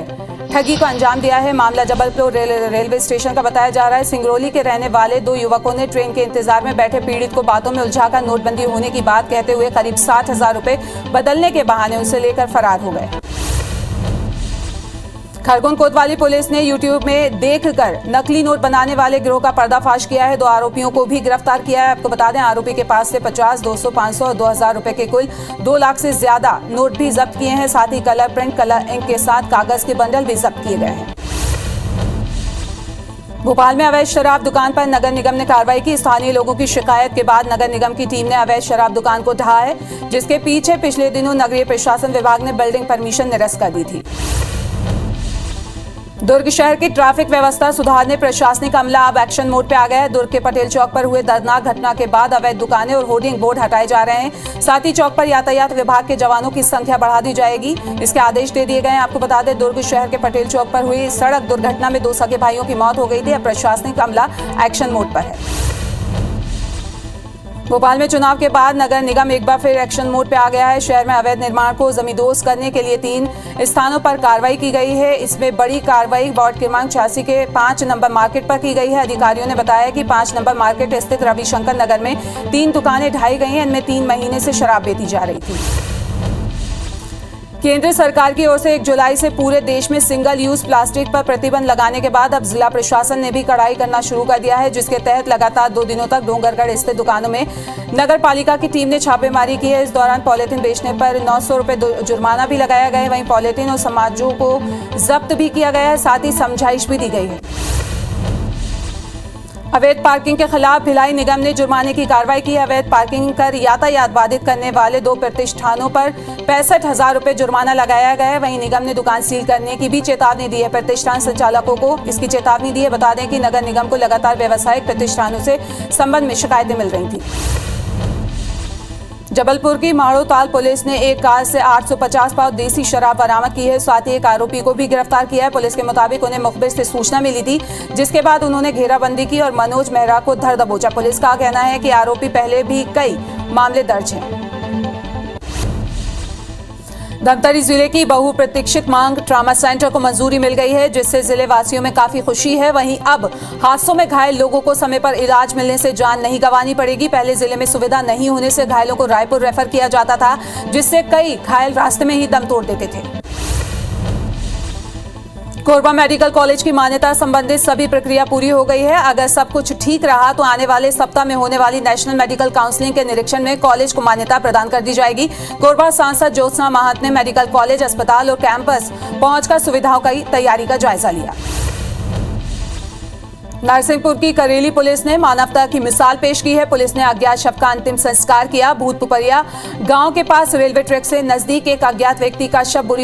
ठगी को अंजाम दिया है। मामला जबलपुर रेलवे स्टेशन का बताया जा रहा है। सिंगरौली के रहने वाले 2 युवकों ने ट्रेन के इंतजार में बैठे पीड़ित को बातों में उलझाकर नोटबंदी होने की बात कहते हुए करीब 60,000 रुपए बदलने के बहाने उसे लेकर फरार हो गए। खरगोन कोतवाली पुलिस ने यूट्यूब में देखकर नकली नोट बनाने वाले गिरोह का पर्दाफाश किया है। 2 आरोपियों को भी गिरफ्तार किया है। आपको बता दें, आरोपी के पास से 50, 200, 500 और 2,000 रुपए के कुल 2 लाख से ज्यादा नोट भी जब्त किए हैं। साथ ही कलर प्रिंट, कलर इंक के साथ कागज के बंडल भी जब्त किए गए हैं। भोपाल में अवैध शराब दुकान पर नगर निगम ने कार्रवाई की। स्थानीय लोगों की शिकायत के बाद नगर निगम की टीम ने अवैध शराब दुकान को ढहा है, जिसके पीछे पिछले दिनों नगरीय प्रशासन विभाग ने बिल्डिंग परमिशन निरस्त कर दी थी। दुर्ग शहर की ट्रैफिक व्यवस्था सुधारने प्रशासनिक अमला अब एक्शन मोड पे आ गया है। दुर्ग के पटेल चौक पर हुए दर्दनाक घटना के बाद अवैध दुकानें और होर्डिंग बोर्ड हटाए जा रहे हैं। साथ ही चौक पर यातायात विभाग के जवानों की संख्या बढ़ा दी जाएगी, इसके आदेश दे दिए गए हैं। आपको बता दें, दुर्ग शहर के पटेल चौक पर हुई सड़क दुर्घटना में 2 सगे भाइयों की मौत हो गई थी। अब प्रशासनिक अमला एक्शन मोड पर है। भोपाल में चुनाव के बाद नगर निगम एक बार फिर एक्शन मोड पे आ गया है। शहर में अवैध निर्माण को जमींदोज करने के लिए 3 स्थानों पर कार्रवाई की गई है। इसमें बड़ी कार्रवाई वार्ड क्रमांक 86 के 5 नंबर मार्केट पर की गई है। अधिकारियों ने बताया कि 5 नंबर मार्केट स्थित रविशंकर नगर में 3 दुकानें ढाई गई हैं। इनमें 3 महीने से शराब बेची जा रही थी। केंद्र सरकार की ओर से 1 जुलाई से पूरे देश में सिंगल यूज प्लास्टिक पर प्रतिबंध लगाने के बाद अब जिला प्रशासन ने भी कड़ाई करना शुरू कर दिया है, जिसके तहत लगातार 2 दिनों तक डोंगरगढ़ स्थित दुकानों में नगर पालिका की टीम ने छापेमारी की है। इस दौरान पॉलीथीन बेचने पर 900 रुपए जुर्माना भी लगाया गया है। वहीं पॉलीथीन और समाजों को जब्त भी किया गया है, साथ ही समझाइश भी दी गई है। अवैध पार्किंग के खिलाफ भिलाई निगम ने जुर्माने की कार्रवाई की है। अवैध पार्किंग कर यातायात बाधित करने वाले 2 प्रतिष्ठानों पर 65,000 रुपए जुर्माना लगाया गया है। वहीं निगम ने दुकान सील करने की भी चेतावनी दी है। प्रतिष्ठान संचालकों को इसकी चेतावनी दी है। बता दें कि नगर निगम को लगातार व्यावसायिक प्रतिष्ठानों से संबंध में शिकायतें मिल रही थी। जबलपुर की माड़ोताल पुलिस ने एक कार से 850 पाउच देसी शराब बरामद की है। साथ ही एक आरोपी को भी गिरफ्तार किया है। पुलिस के मुताबिक उन्हें मुखबिर से सूचना मिली थी, जिसके बाद उन्होंने घेराबंदी की और मनोज मेहरा को धर दबोचा। पुलिस का कहना है कि आरोपी पहले भी कई मामले दर्ज हैं। धमतरी जिले की बहुप्रतीक्षित मांग ट्रामा सेंटर को मंजूरी मिल गई है, जिससे जिले वासियों में काफी खुशी है। वहीं अब हादसों में घायल लोगों को समय पर इलाज मिलने से जान नहीं गंवानी पड़ेगी। पहले जिले में सुविधा नहीं होने से घायलों को रायपुर रेफर किया जाता था, जिससे कई घायल रास्ते में ही दम तोड़ देते थे। कोरबा मेडिकल कॉलेज की मान्यता संबंधित सभी प्रक्रिया पूरी हो गई है। अगर सब कुछ ठीक रहा तो आने वाले सप्ताह में होने वाली नेशनल मेडिकल काउंसिलिंग के निरीक्षण में कॉलेज को मान्यता प्रदान कर दी जाएगी। कोरबा सांसद ज्योत्सना महंत ने मेडिकल कॉलेज, अस्पताल और कैंपस पहुंचकर सुविधाओं की तैयारी का जायजा लिया। नरसिंहपुर की करेली पुलिस ने मानवता की मिसाल पेश की है। पुलिस ने अज्ञात शव का अंतिम संस्कार किया। भूतपुपरिया गांव के पास रेलवे ट्रैक से नजदीक एक अज्ञात व्यक्ति का शव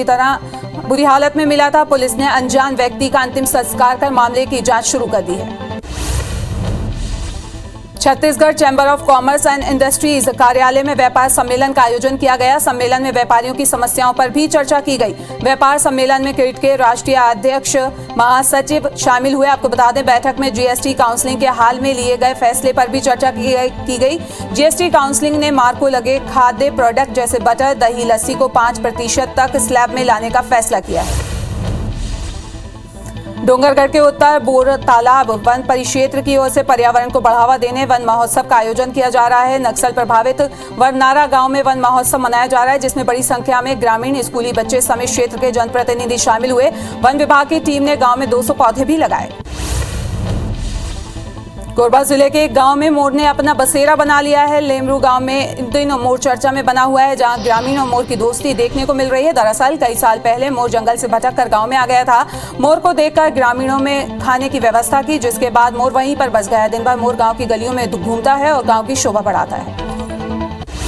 बुरी हालत में मिला था। पुलिस ने अनजान व्यक्ति का अंतिम संस्कार कर मामले की जांच शुरू कर दी है। Chhattisgarh chamber of commerce and industries कार्यालय में व्यापार सम्मेलन का आयोजन किया गया। सम्मेलन में व्यापारियों की समस्याओं पर भी चर्चा की गई। व्यापार सम्मेलन में क्रेडिट के राष्ट्रीय अध्यक्ष महासचिव शामिल हुए। आपको बता दें, बैठक में जीएसटी काउंसलिंग के हाल में लिए गए फैसले पर भी चर्चा की गई। जीएसटी काउंसलिंग ने मार्क को लगे खाद्य प्रोडक्ट जैसे बटर, दही, लस्सी को 5% तक स्लैब में लाने का फैसला किया है। डोंगरगढ़ के उत्तर बोर तालाब वन परिक्षेत्र की ओर से पर्यावरण को बढ़ावा देने वन महोत्सव का आयोजन किया जा रहा है। नक्सल प्रभावित वरनारा गांव में वन महोत्सव मनाया जा रहा है, जिसमें बड़ी संख्या में ग्रामीण, स्कूली बच्चे समेत क्षेत्र के जनप्रतिनिधि शामिल हुए। वन विभाग की टीम ने गांव में 200 पौधे भी लगाए। कोरबा जिले के एक गांव में मोर ने अपना बसेरा बना लिया है। लेमरू गांव में इन दिनों मोर चर्चा में बना हुआ है, जहां ग्रामीण और मोर की दोस्ती देखने को मिल रही है। दरअसल कई साल पहले मोर जंगल से भटक कर गांव में आ गया था। मोर को देखकर ग्रामीणों में खाने की व्यवस्था की, जिसके बाद मोर वहीं पर बस गया। दिन भर मोर गांव की गलियों में घूमता है और गांव की शोभा बढ़ाता है।